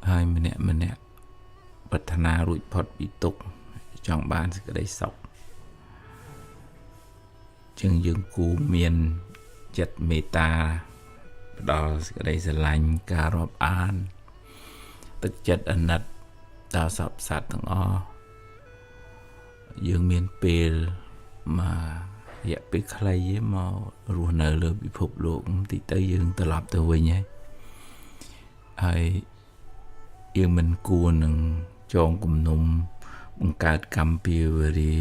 ហើយម្នាក់ប្រាថ្នារួចផុតពីទុកចង់បានសេចក្តីសុខចឹងយើងគួរមានចិត្តមេត្តាផ្ដល់សេចក្តីស្រឡាញ់ការរាប់អានទឹកចិត្តអាណិតដល់សពសត្វទាំងអស់យើងមានពេលមករយៈពេលខ្លីឯងមករស់នៅលើពិភពលោកតិចទៅយើងត្រឡប់ទៅវិញហើយយើងមិនគួរនឹងចងគំនុំបង្កើតកម្មពៀវរា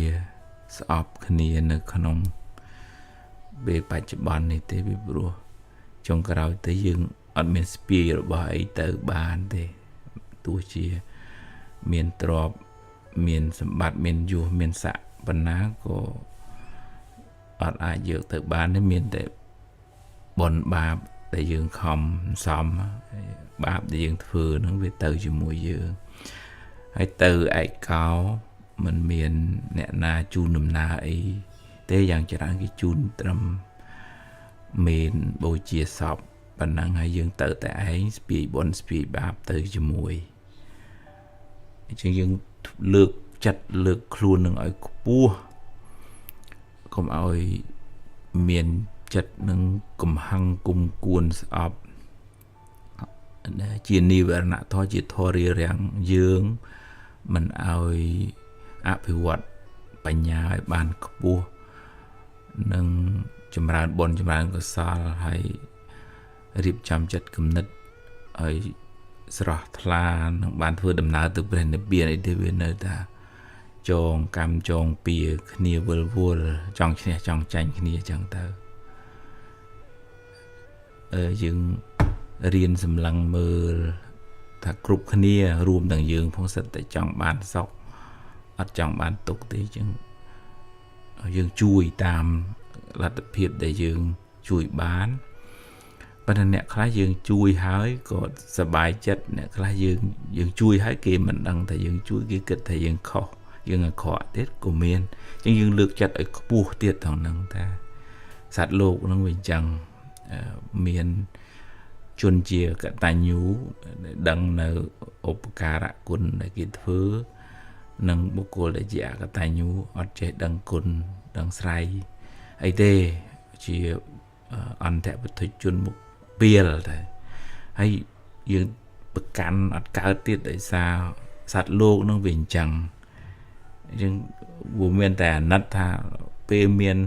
ស្អប់គ្នានៅក្នុងពេលបច្ចុប្បន្ននេះទេពីព្រោះចុងក្រោយទៅយើងអត់មានស្ពាយរបស់អីទៅបានទេទោះជាមានទ្រព្យមានសម្បត្តិមានយសមានស័ក្តិប៉ុណ្ណាក៏អត់អាចយកទៅបានទេមានតែបុណ្យបាបដែលយើងខំសំបាបដែលយើងធ្វើហ្នឹងវាទៅជាមួយយើងហើយទៅឯកោมันមានអ្នកណាជូនដំណើរអីទេយ៉ាងច្រើនគេជូនត្រឹមមានបូជាសពប៉ុណ្ណឹងហើយយើងទៅតែឯងស្ពាយបុណ្យស្ពាយបាបទៅជាមួយអញ្ចឹងយើងលើកចិត្តលើកខ្លួននឹងឲ្យខ្ពស់កុំឲ្យមានចិត្តនឹងកំហឹងគុំគួនស្អប់ជានិវរណៈធម៌ជាធម៌រារាំងយើងមិនឲ្យអភិវឌ្ឍបញ្ញាឲ្យបានខ្ពស់និងចម្រើនបុណ្យចម្រើនកុសលហើយរៀបចំចិត្តគំនិតឲ្យស្រស់ថ្លានឹងបានធ្វើដំណើរទៅព្រះនិព្វានអីទេវានៅតែចងកម្មចងពៀគ្នាវិលវល់ចង់ឈ្នះចង់ចាញ់គ្នាចឹងទៅយើងរៀនសម្លឹងមើលថាគ្រប់គ្នារួមទាំងយើងផងសិតតែចង់បានសុខអត់ចង់បានទុក្ខទេចឹងយើងជួយតាមលទ្ធភាពដែលយើងជួយបានប៉ុន្តែអ្នកខ្លះយើងជួយហើយក៏សប្បាយចិត្តអ្នកខ្លះយើងជួយហើយគេមិនដឹងថាយើងជួយគេគិតថាយើងខុសយើងអាក្រក់ទៀតក៏មានអញ្ចឹងយើងលើកចិត្តឲ្យខ្ពស់ទៀតថងហ្នឹងថាសត្វលោកហ្នឹងវាអញ្ចឹងមានជនជាកតញ្ញូដឹងនៅឧបការៈគុណដែលគេធ្វើនិងបុគ្គលដែលជាអកតញ្ញូអត់ចេះដឹងគុណដឹងស្រ័យអីទេជាអន្តរពុទ្ធជនមុខពីលតែហើយយើងប្រកាន់អត់កើតទៀតដោយសារសត្វលោកនឹងវាអញ្ចឹងយើងវាមានតែអាណិតថាពេលមាន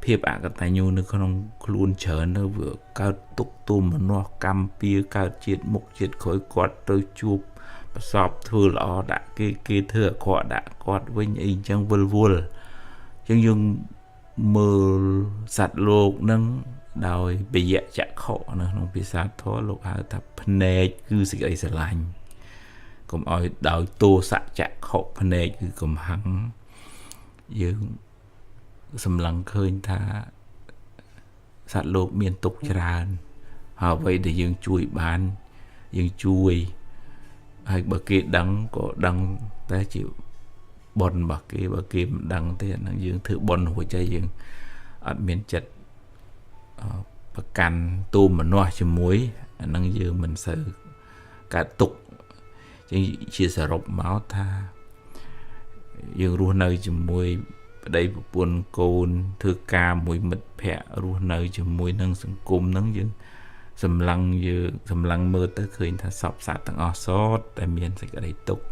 ភាពអកតញ្ញូនៅក្នុងខ្លួនច្រើនទៅវាកើតទុកទុំមនោកម្មពៀកើតជាតិមុខជាតិក្រោយគាត់ទៅជួបប្រសពធ្វើល្អដាក់គេធ្វើអាក្រក់ដាក់គាត់វិញអីអញ្ចឹងវិលវល់អញ្ចឹងយើងមើលសត្វលោកនឹងដោយបយៈចក្ខុនៅក្នុងភាសាធម៌លោកហៅថាភ្នែកគឺសេចក្តីស្រឡាញ់កុំឲ្យដោយទោសៈចក្ខុភ្នែកគឺកំហឹងយើងសម្លឹងឃើញថាសត្វលោកមានទុក្ខច្រើនហើយអ្វីដែលយើងជួយបានយើងជួយហើយបើគេដឹងក៏ដឹងតែជាបុណ្យរបស់គេបើគេមិនដឹងទេអានឹងយើងធ្វើបុណ្យរួចហើយយើងអត់មានចិត្តប្រកាន់ទូមនោះជាមួយអានឹងយើងមិនសូវកើតទុក្ខចឹងជាសរុបមកថាយើងរស់នៅជាមួយប្តីប្រពន្ធកូនធ្វើការមួយមិត្តភ័ក្តិរស់នៅជាមួយនឹងសង្គមហ្នឹងយើងសម្លឹងមើលទៅឃើញថាសពសត្វទាំងអស់សតតែមានសេចក្តីទុក្ខ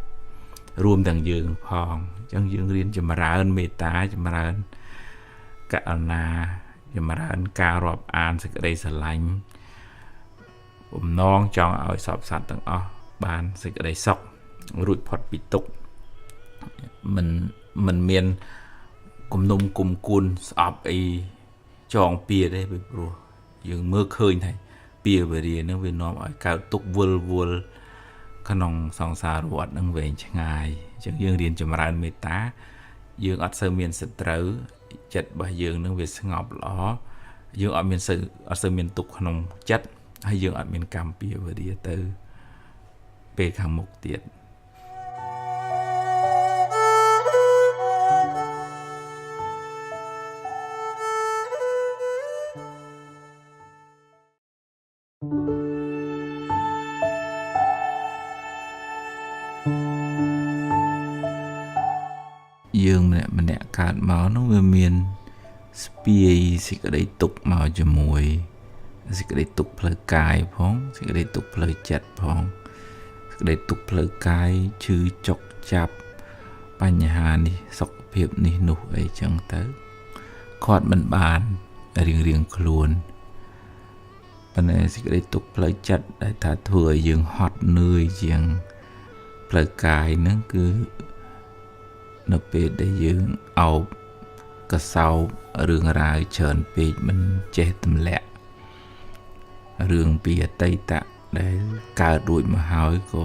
រួមទាំងយើងផងអញ្ចឹងយើងរៀនចម្រើនមេត្តាចម្រើនករុណាចម្រើនការរាប់អានសេចក្តីស្រឡាញ់បំណងចង់ឲ្យសពសត្វទាំងអស់បានសេចក្តីសុខរួចផុតពីទុក្ខមិនមាន cùng nôm cùng cuốn sọp ấy chọn bia đấy bị bùa dương mơ khơi này bia về đi nó về nó ở cao tục vul vul khả năng song xa ruột đang về chẳng ngày chẳng dương điền chậm rãi mê tá dương ở sơ miền sệt trớ chật bà dương nó về ngọc ló dương ở miền sự ở sơ miền tục khả năng chất hay dương ở miền cam bia về đi từ về hàng mục tiệt dương mình nè cạt máu nó về miền spie xịt ở đây tục màu cho mùi xịt ở đây tục phơi cài phong xịt ở đây tục phơi chặt phong xịt ở đây tục phơi cài chư chọc chạpปัญหานี่สกเพียบนี่หนุไอจังเตอคอดมันบานเรียงเรียงคลวนปัญหาสิได้ตกเพลยจัดได้ถ้าถั่วยังฮอตเนยยังเพลยกายนั่นคือนเป็ดได้ยังเอากระเซาเรื่องรายเชิญเป็ดมันเจ็ดตำแหละเรื่องเปียไตตะได้การดุยมาหายก็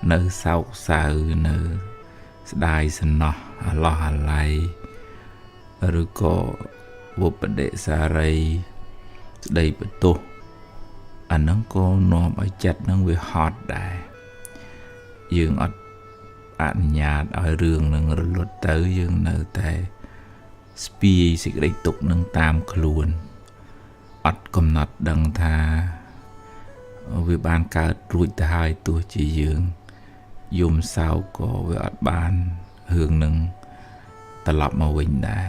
เนื้อเศร้าเศร้าเนื้อได้สนอหล่ออะไรหรือก็วุปเดสอะไรได้ประตูอันนั้นก็นอมไอจัดนั่งเวฮอตได้ยืงอัดอันญาตเอาเรื่องนั่งรถเตยยืงเนื้อแต่สปีสิกได้ตกนั่งตามคลวนอัดกำหนดดังทาวิบานการรุ่ยตายตัวจียืงยมสาวก็เวอดบานเฮืองหนึ่งตลับมาวิ่งได้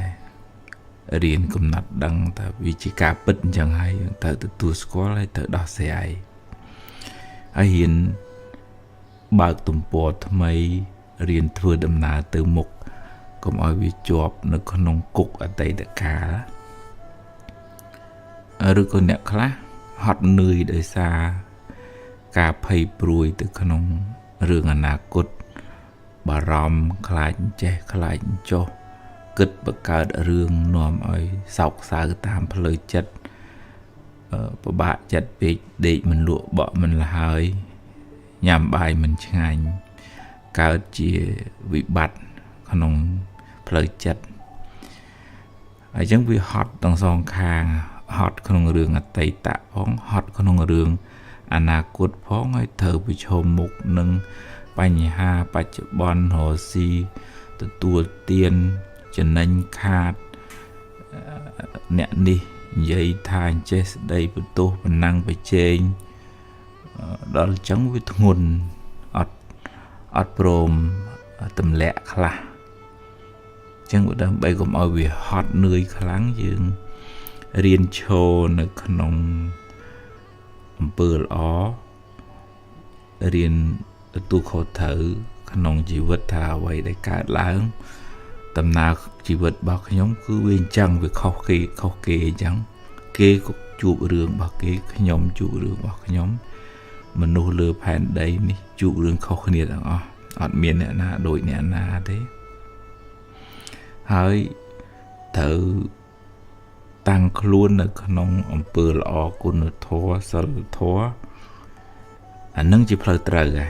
เรียนกำหนดดังแต่วิจิกาปิดจังไงแต่ตัวสกอลให้เธอดอกเสียไอเห็นบากตุ่มปอดทำไมเรียนทัวดำนาเติมมุกก็มาวิจอบนึกขนมกุกอะไรเด็กขาหรือคนเนี่ยคละฮอตเนยโดยซากาไพ่ปลุยตึกขนมเรื่องอนาคตบารมคลายเจคลายโจกึดประกาศเรื่องนอมอ้อยสอกสาตามเพลยจัดประบะจัดเปกเด็กมันลวกเบามันละหายยามใบมันช่างการเจียวิบัติขนมเพลยจัดไอ้จังวิฮอตต้องสองคางฮอตขนมเรื่องอัตติตะพ้องฮอตขนมเรื่องอนาคตพ้องให้เธอไปชมมุกหนึ่งปัญหาปัจจุบันโหซีตัวเตียนจะนั่งขาดเนี่ยนี่ยัยทางเจสได้ประตูมันนั่งไปเจงđó là chẳng với nguồn ọt prom tầm lẹ khla chẳng có đam bay gồm ở vì hot nơi kháng dương riêng showในขนมอำเภออ๋อเรียนตัวเขาเถอขนมชีวิตทาไว้ได้การล้างตำนาชีวิตบางขยมคือเวียนจังvềเขาเกจังเกก็จูบเรื่องบางเกขยมจูบเรื่องบางขยมมันนูเลือแผ่นใดนี่จูเรื่องเขาเนี่ยต่างอดเมียนเนี่ยนะโดยเนี่ยนะเด้หายเธอตั้งคล้วนในขนมอำเภอละออกุนทัวสลทัวอันนั้นจะเพลิดเพลินไง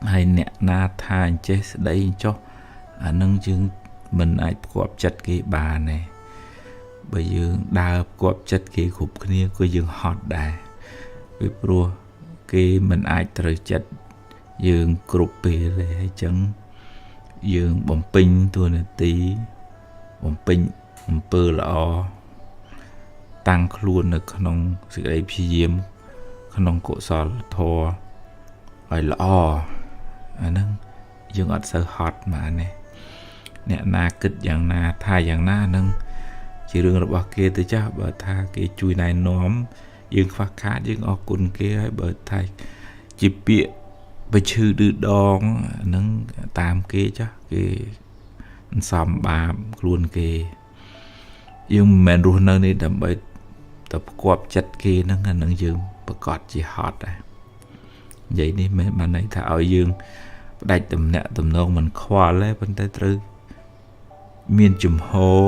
ให้เนี่ยนาทานเจสได้จ้ะอันนั้นจึงมันไอ้ประกอบจัดกี่บาเนี่ยไปยืงดาวประกอบจัดกี่ขุบนี้ก็ยังฮอตได้ไปปลัวกี่มันไอ้ตรจัดยืงกรุบไปเลยให้จังยืงบ่มปิงตัวนาตีบ่มปิงอำเภอละออตั้งคล้วนในขนมสิ่งใดพิเยมขนมโกศลทอไอ้ละออันนั้นยังอัดเซอร์ฮอตมาเนี่ยนาเกิดอย่างนาท่าอย่างนานึงchỉ riêng là bao kia tới cha bờ tha cái chui này nóm dương phát khát dương ở cồn kia hay bờ thay chỉ bịa bây chư đưa đón nâng tam kia chắc cái xóm bà luôn kia dương mẹ luôn nơi này đầm bơi tập quạt chặt kia nâng dương bờ cọt chỉ hot à vậy đi mấy bạn này thảo dương đại tầm nè tầm nông mình khoa lấy bên tay tư មានជំហរ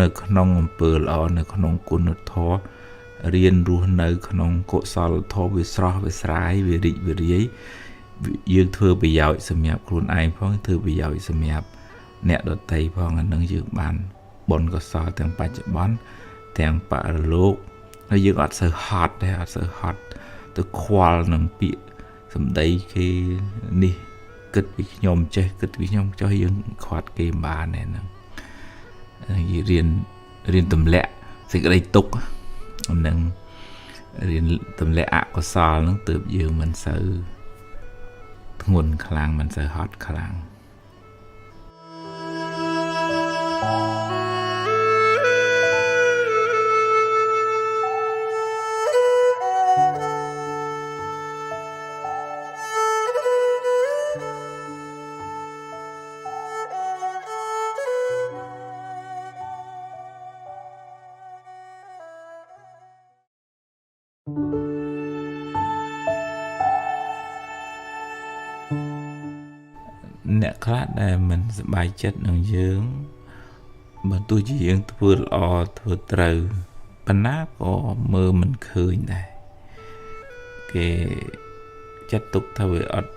នៅក្នុងអំពើល្អនៅក្នុងគុណធម៌រៀនរស់នៅក្នុងកុសលធម៌វាស្រស់វាស្រាយវារីកវារាយយើងធ្វើប្រយោជន៍សម្រាប់ខ្លួនឯងផងធ្វើប្រយោជន៍សម្រាប់អ្នកដទៃផងអានឹងយើងបានបុណ្យកុសលទាំងបច្ចុប្បន្នទាំងបរលោកហើយយើងអត់សូវហត់ដែរអត់សូវហត់ទៅខ្វល់នឹងពាក្យសម្ដីគេនេះគិតពីខ្ញុំចេះគិតពីខ្ញុំចុះយើងខាត់គេបានដែរហ្នឹងយើងរៀនទម្លាក់សេចក្តីទុក្ខហ្នឹងរៀនទម្លាក់អកុសលហ្នឹងទើបយើងមិនសូវធ្ងន់ខ្លាំងមិនសូវហត់ខ្លាំងអ្នកខ្លះដែលមិនសប្បាយចិត្តនឹងយើងបើទោះជាយើងធ្វើល្អធ្វើត្រូវប៉ុន្តែក៏មើលមិនឃើញដែរគេចាត់ទុកថាវាអត់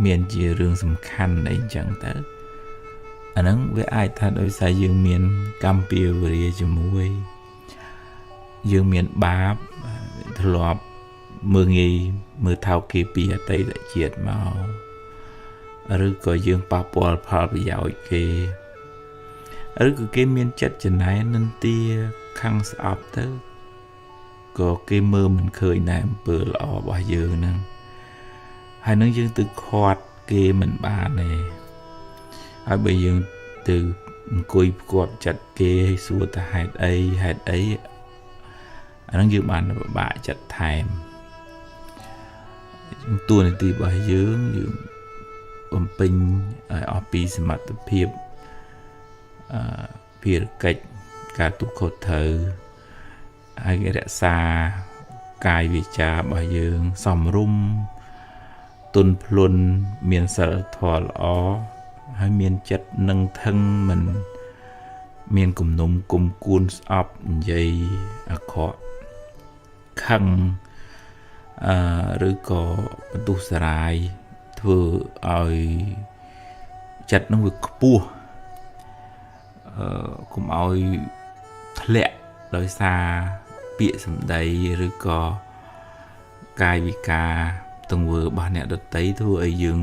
មានជារឿងសំខាន់អីចឹងទៅអាហ្នឹងវាអាចថាដោយសារយើងមានកម្មពៀវរាជាមួយយើងមានបាបធ្លាប់មើលងាយមើលថោកគេពីអតីតជាតិមកឬក៏យើងប៉ះពាល់ផលប្រយោជន៍គេឬក៏គេមានចិត្តចំណែននិន្ទាខឹងស្អប់ទៅក៏គេមើលមិនឃើញដែរអំពើល្អរបស់យើងហ្នឹងហើយនឹងយើងទៅខាត់គេមិនបានទេហើយបើយើងទៅអង្គុយផ្គាប់ចិត្តគេឲ្យសួរថាហេតុអីអាហ្នឹងយើងបានពិបាកចិត្តថែមតួនាទីរបស់យើងបំពេញឲ្យអស់ពីសមត្ថភាពភារកិច្ចការទុកខុសត្រូវហើយរក្សាកាយវាចារបស់យើងសមរម្យទន់ភ្លន់មានសិលធម៌ល្អហើយមានចិត្តនឹងថឹងមិនមានគំនុំគុំគួនស្អប់និយាយអាក្រក់ខឹងឬក៏បន្ទុះសារាយធ្វើឲ្យចិត្តនឹងវាខ្ពស់កុំឲ្យធ្លាក់ដោយសារពាក្យសម្ដីឬក៏កាយវិការទង្វើរបស់អ្នកដទៃធ្វើឲ្យយើង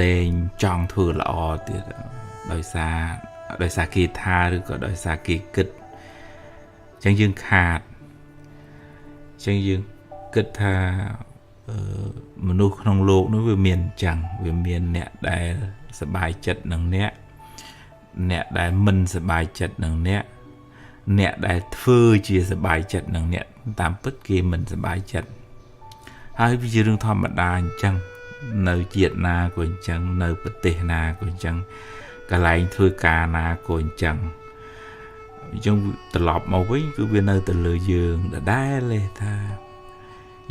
លែងចង់ធ្វើល្អទៀតដោយសារគេថាឬក៏ដោយសារគេគិតអញ្ចឹងយើងខាតអញ្ចឹងយើងគិតថាមនុស្សក្នុងโลกនោះវាមានអញ្ចឹងវាមានអ្នកដែលសប្បាយចិត្តនឹងអ្នកដែលមិនសប្បាយចិត្តនឹងអ្នកដែលធ្វើជាសប្បាយចិត្តនឹងអ្នកតាមពិតគេមិនសប្បាយចិត្តហើយវាជារឿងធម្មតាអញ្ចឹងនៅជាតិណាក៏អញ្ចឹងនៅប្រទេសណាក៏អញ្ចឹងកន្លែងធ្វើការណាក៏អញ្ចឹងត្រឡប់មកវិញគឺវានៅទៅលើយើងដដែលទេថា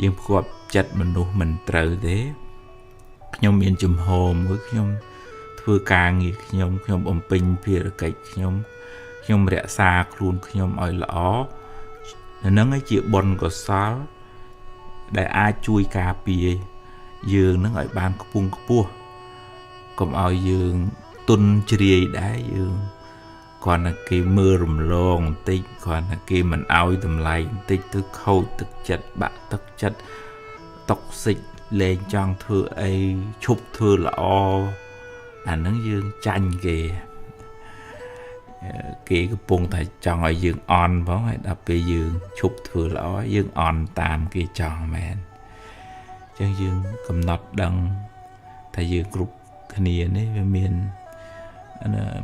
យើងផ្គាប់ចិត្តមនុស្សមិនត្រូវទេខ្ញុំមានជំហរមួយខ្ញុំធ្វើការងារខ្ញុំបំពេញភារកិច្ចខ្ញុំរក្សាខ្លួនខ្ញុំឲ្យល្អហ្នឹងឯងជាបុណ្យកុសលដែលអាចជួយការពារយើងនឹងឲ្យបានខ្ពង់ខ្ពស់កុំឲ្យយើងទុនជ្រាយដែរយើងគ្រាន់តែគេមើលរំលងបន្តិចគ្រាន់តែគេមិនឲ្យតម្លៃបន្តិចទៅខូចទឹកចិត្តបាក់ទឹកចិត្តតុកសិចលែងចង់ធ្វើអីឈប់ធ្វើល្អអាហ្នឹងយើងចាញ់គេកំពុងតែចង់ឲ្យយើងអន់ផងហើយដល់ពេលយើងឈប់ធ្វើល្អយើងអន់តាមគេចង់មែនអញ្ចឹងយើងកំណត់ដឹងថាយើងគ្រប់គ្នានេះវា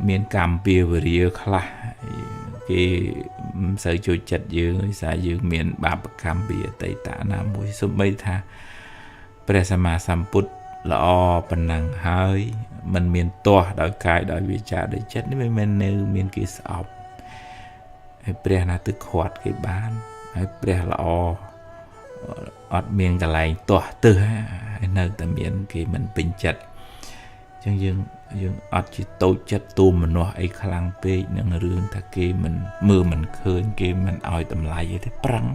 មានកម្មពៀវរាខ្លះគេមិនសូវចូលចិត្តយើងដោយសារយើងមានបាបកម្មពីអតីតណាមួយសូម្បីថាព្រះសម្មាសម្ពុទ្ធល្អប៉ុណ្ណឹងហើយมันមានទាស់ដោយកាយដោយវាចាដោយចិត្តនេះមិនមែននៅមានគេស្អប់ហើយព្រះណាទៅខាត់គេបានហើយព្រះល្អអត់មានកន្លែងទាស់ទឹះហើយនៅតែមានគេមិនពេញចិត្ត ចឹងយើងអត់ជាតូចចិត្តទូមនោះអីខ្លាំងពេកនឹងរឿងថាគេមិនមើលមិនឃើញគេមិនឲ្យតម្លៃទេប្រឹង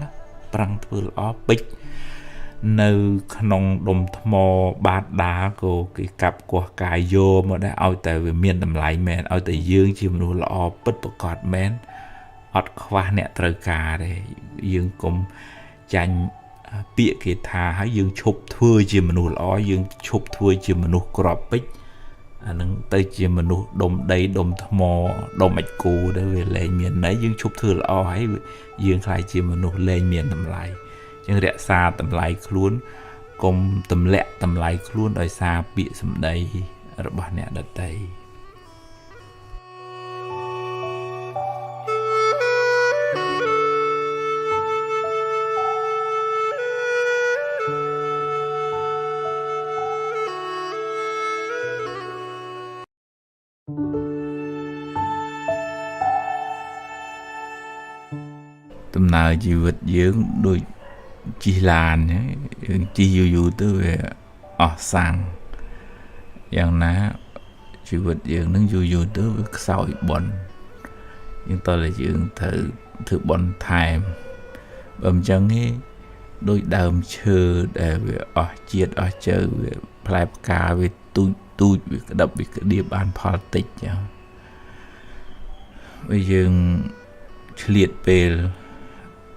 ធ្វើល្អពេចនៅក្នុងដុំថ្មបាតដាក៏គេកាប់កោះកាយយកមកដែរឲ្យតែវាមានតម្លៃមែនឲ្យតែយើងជាមនុស្សល្អពិតប្រាកដមែនអត់ខ្វះអ្នកត្រូវការទេយើងកុំចាញ់ពាក្យគេថាហើយយើងឈប់ធ្វើជាមនុស្សល្អយើងឈប់ធ្វើជាមនុស្សក្របពេជ្រអានឹងទៅជាមនុស្សដុំដីដុំថ្មដុំអាចគូទៅវាលែងមានន័យយើងឈប់ធ្វើល្អហើយយើងខ្លាចជាមនុស្សលែងមានតម្លៃចឹងរក្សាតម្លៃខ្លួនកុំទម្លាក់តម្លៃខ្លួនដោយសារពាក្យសម្ដីរបស់អ្នកដទៃដំណើរជីវិតយើងដូចជិះឡានយើងជិះយូរទៅវាអស់សាំងយ៉ាងណាជីវិតយើងនឹងយូរទៅវាខ្សោយបនយើងតើយើងត្រូវធ្វើបនថែមបើមិនចឹងទេដូចដើមឈើដែលវាអស់ជាតិអស់ជើវាផ្លែផ្កាវាទូចវាក្តឹបវាក្តៀបបានផលតិចចឹងបើយើងឆ្លៀតពេល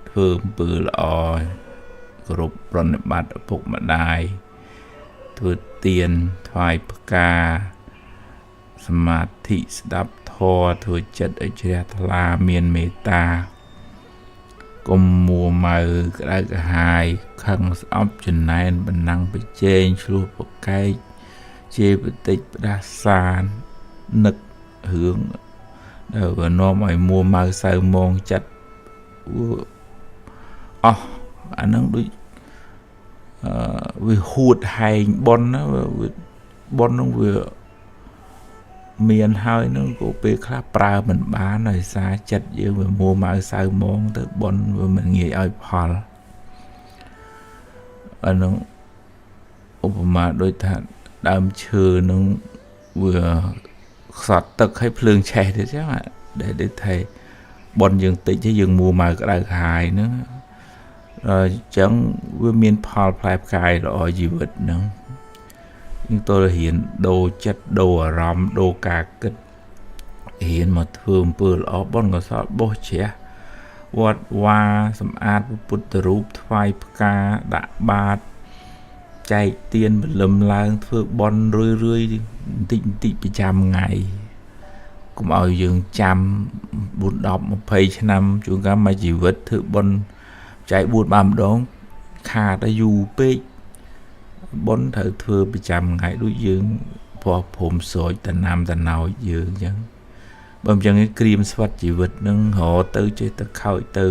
ធ្វើអំពើល្អគោរពប្រណិប័តឪពុកម្ដាយធ្វើទានថ្វាយផ្កាសមាធិស្ដាប់ធម៌ធ្វើចិត្តឲ្យជ្រះថ្លាមានមេត្តាកុំមួម៉ៅក្តៅក្រហាយខឹងស្អប់ចំណែនបណ្ណាំងប្រជែងឆ្លោះប្រកែកជេរបន្តិចផ្ដាសាននឹករឿងដែលវានាំឲ្យមួម៉ៅសៅមងចិត្តអស់អានឹងដូចវាហួតហែងបនណាបននឹងវាមានហើយនឹងក៏ពេលខ្លះប្រើមិនបានដោយសារចិត្តយើងវាមួម៉ៅសៅមងទៅបនវាមិនងាយឲ្យផលអានឹងឧបមាដូចថាដើមឈើនឹងវាខ្សត់ទឹកឲ្យភ្លើងឆេះទៅចឹងដែលថាបនយើងតិចទេយើងមួម៉ៅក្តៅក្រហាយហ្នឹងចឹងវាមានផលផ្លែផ្កាយល្អជីវិតហ្នឹងយើងតើរៀនដូរចិត្តដូរអារម្មណ៍ដូរការគិតរៀនមកធ្វើអំពើល្អបនកសលបោះជ្រះវត្តវាសម្អាតពុទ្ធរូបថ្វាយផ្កាដាក់បាតចែកទានបលឹមឡើងធ្វើបន់រឿយបន្តិចប្រចាំថ្ងៃកុំឲ្យយើងចាំ4 10 20ឆ្នាំជួនកាលមួយជីវិតធ្វើបន់ចែក4 5ម្ដងខាតយូរពេកបន់ត្រូវធ្វើប្រចាំថ្ងៃដូចយើងព្រោះព្រមស្រោចតំណាំតំណោចយើងអញ្ចឹងបើមិនអញ្ចឹងក្រៀមស្វិតជីវិតនឹងរទៅចេះតែខោចទៅ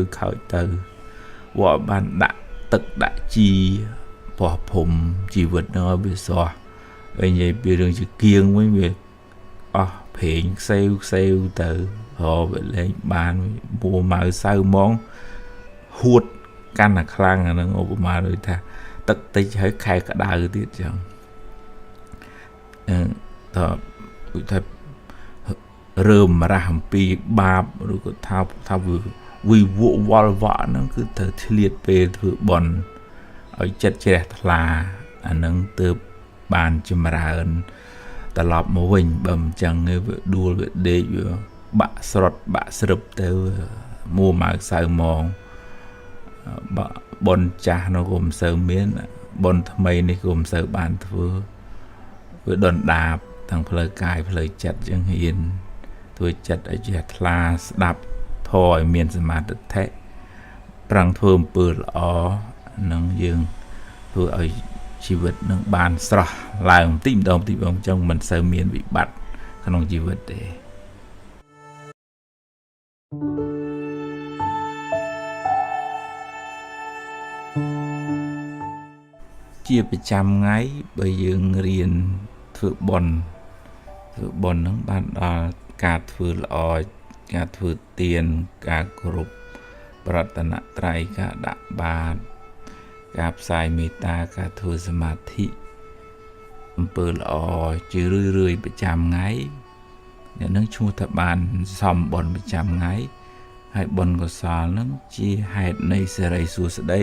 វត្តបានដាក់ទឹកដាក់ជីព្រោះព្រមជីវិតនឹងឲ្យវាស្រស់ហើយនិយាយពីរឿងជាគៀងវិញវាអស់ប្រេងខ្សែវទៅវាលែងបានមួម៉ៅសៅម៉ងហួតកាន់តែខ្លាំងអានឹងឧបមាដូចថាទឹកតិចហើយខែក្តៅទៀតចឹងតើដូចថារើមរះអំពីបាបឬក៏ថាវិវកវល់វក់ហ្នឹងគឺត្រូវឆ្លៀតពេលធ្វើបន់ឲ្យចិត្តជ្រះថ្លាអានឹងទើបបានចម្រើនត្រឡប់មកវិញបើមិនចឹងវាដួលវាដេកវាបាក់ស្រុតបាក់ស្រឹបទៅមួម៉ៅសៅម៉ងបនចាស់នោះក៏មិនសូវមានបនថ្មីនេះក៏មិនសូវបានធ្វើវាដុនដាបទាំងផ្លូវកាយផ្លូវចិត្តចឹងហ៊ានធ្វើចិត្តឲ្យជ្រះថ្លាស្ដាប់ធម៌ឲ្យមានសមាធិប្រឹងធ្វើអំពើល្អនឹងយើងធ្វើឲ្យជីវិតនឹងបានស្រស់ឡើងបន្តិចម្ដងចឹងមិនសូវមានវិបត្តិក្នុងជីវិតទេជាប្រចាំថ្ងៃបើយើងរៀនធ្វើបន់ហ្នឹងបានដល់ការធ្វើល្អការធ្វើទានការគោរពប្រតនត្រ័យការដាក់បាតការផ្សាយមេត្តាការធ្វើសមាធិ អំពើល្អជារឿយប្រចាំថ្ងៃអ្នកនឹងឈ្មោះថាបានសំបុណ្យប្រចាំថ្ងៃហើយបុណ្យកុសលនឹងជាហេតុនៃសេរីសួស្តី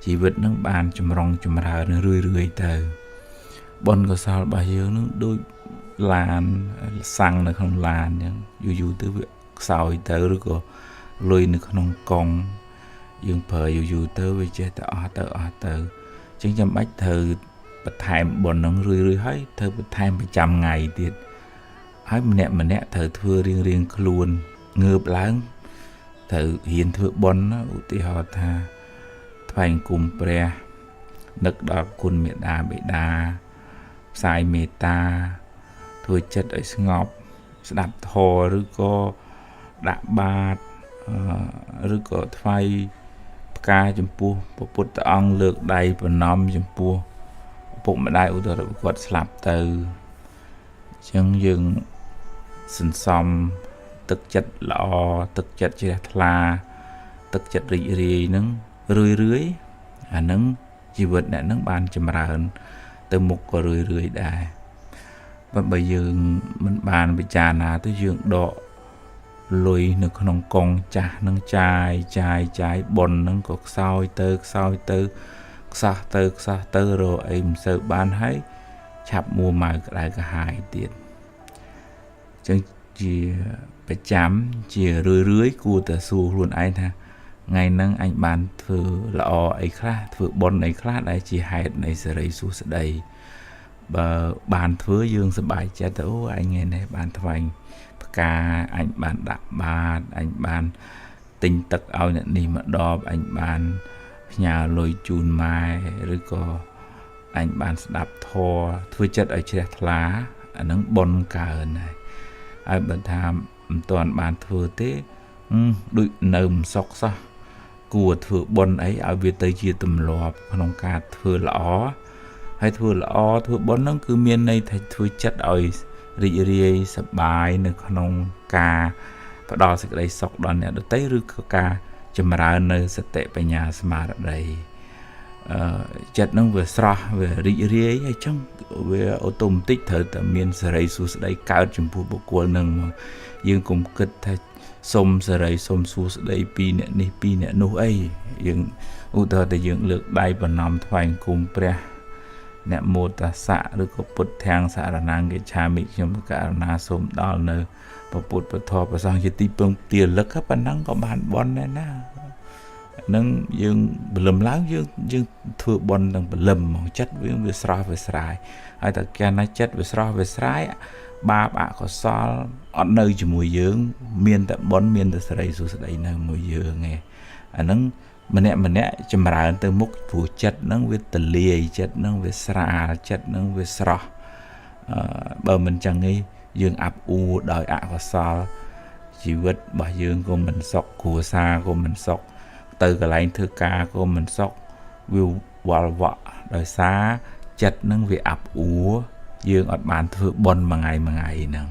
ជីវិតនឹងបានចម្រុងចម្រើនរឿយទៅបុណ្យកុសលរបស់យើងនឹងដូចឡានសាំងនៅក្នុងឡានអញ្ចឹងយូរទៅវាខ្សោយទៅឬក៏លុយនៅក្នុងកង់យើងប្រើយូរទៅវាចេះតែអស់ទៅអញ្ចឹងចាំបាច់ត្រូវបន្ថែមបុណ្យនឹងរឿយហើយត្រូវបន្ថែមប្រចាំថ្ងៃទៀតហើយម្នាក់ត្រូវធ្វើរៀងខ្លួនងើបឡើងត្រូវហ៊ានធ្វើបុណ្យឧទាហរណ៍ថាថ្វាយគុំព្រះនឹកដល់គុណមេដាបិតាផ្សាយមេត្តាធ្វើចិត្តឲ្យស្ងប់ស្ដាប់ធម៌ឬក៏ដាក់បាតឬក៏ថ្វាយផ្កាចំពោះព្រះពុទ្ធអង្គលើកដៃប្រណម្យចំពោះឪពុកម្ដាយឧទាហរណ៍គាត់ស្លាប់ទៅអញ្ចឹងយើងសន្សំទឹកចិត្តល្អទឹកចិត្តជ្រះថ្លាទឹកចិត្តរីករាយហ្នឹងរឿយអាហ្នឹងជីវិតអ្នកហ្នឹងបានចម្រើនទៅមុខក៏រឿយដែរបើយើងមិនបានពិចារណាទៅយើងដកលុយនៅក្នុងកងចាស់នឹងចាយបុណ្យនឹងក៏ខ្សោយទៅខ្សោះទៅរកអីមិនសូវបានហើយឆាប់មួម៉ៅក្តៅក្រហាយទៀតអញ្ចឹងជាប្រចាំជារឿយគួរតែសួរខ្លួនឯងថាថ្ងៃហ្នឹងអញបានធ្វើល្អអីខ្លះធ្វើបុណ្យអីខ្លះដែលជាហេតុនៃសេរីសួស្តីបើបានធ្វើយើងសប្បាយចិត្តទៅអូអញថ្ងៃនេះបានថ្វាយផ្កាអញបានដាក់បាតអញបានទិញទឹកឲ្យអ្នកនេះមកដបអញបានផ្ញើលុយជូនម៉ែឬក៏អញបានស្ដាប់ធម៌ធ្វើចិត្តឲ្យជ្រះថ្លាអាហ្នឹងបុណ្យកើនហើយបើថាមិនទាន់បានធ្វើទេដូចនៅមិនសុខសោះគួរធ្វើបុណ្យអីឲ្យវាទៅជាទម្លាប់ក្នុងការធ្វើល្អហើយធ្វើល្អធ្វើបុណ្យហ្នឹងគឺមានន័យថាធ្វើចិត្តឲ្យរីករាយសប្បាយនៅក្នុងការផ្ដល់សេចក្តីសុខដល់អ្នកដទៃឬក៏ការចម្រើននៅសតិបញ្ញាស្មារតីចិត្តហ្នឹងវាស្រស់វារីករាយហើយចឹងវាអូតូម៉ាទិកត្រូវតែមានសេរីសួស្តីកើតចំពោះបុគ្គលហ្នឹងមកយើងកុំគិតថាសុំសេរីសុំសួស្តីពីអ្នកនេះពីអ្នកនោះអីយើងឧទាហរណ៍តែយើងលើកដៃប្រណម្យថ្វាយគុំព្រះអ្នកមោទសៈឬក៏ពុទ្ធធាងសរណង្កិច្ឆាមិខ្ញុំករណាសូមដល់នៅព្រះពុទ្ធពធព្រះសង្ឃជាទីពឹងទាលឹកប៉ុណ្ណឹងក៏បានបន់ដែរណានឹងយើងព្រលឹមឡើងយើងធ្វើបន់ទាំងព្រលឹមមកចិត្តវាស្រស់វាស្រាយហើយតែកាលណាចិត្តវាស្រស់វាស្រាយបាបអកុសលអត់នៅជាមួយយើងមានតែបន់មានតែសេរីសួស្តីនៅមួយយើងឯងអាហ្នឹងម្នាក់ចម្រើនទៅមុខព្រោះចិត្តហ្នឹងវាទលាយចិត្តហ្នឹងវាស្រាលចិត្តហ្នឹងវាស្រស់បើមិនចឹងទេយើងអាប់អួរដោយអកុសលជីវិតរបស់យើងក៏មិនសុខគ្រួសារក៏មិនសុខទៅកន្លែងធ្វើការក៏មិនសុខវាវល់វក់ដោយសារចិត្តហ្នឹងវាអាប់អួរយើងអត់បានធ្វើបុណ្យមួយថ្ងៃហ្នឹង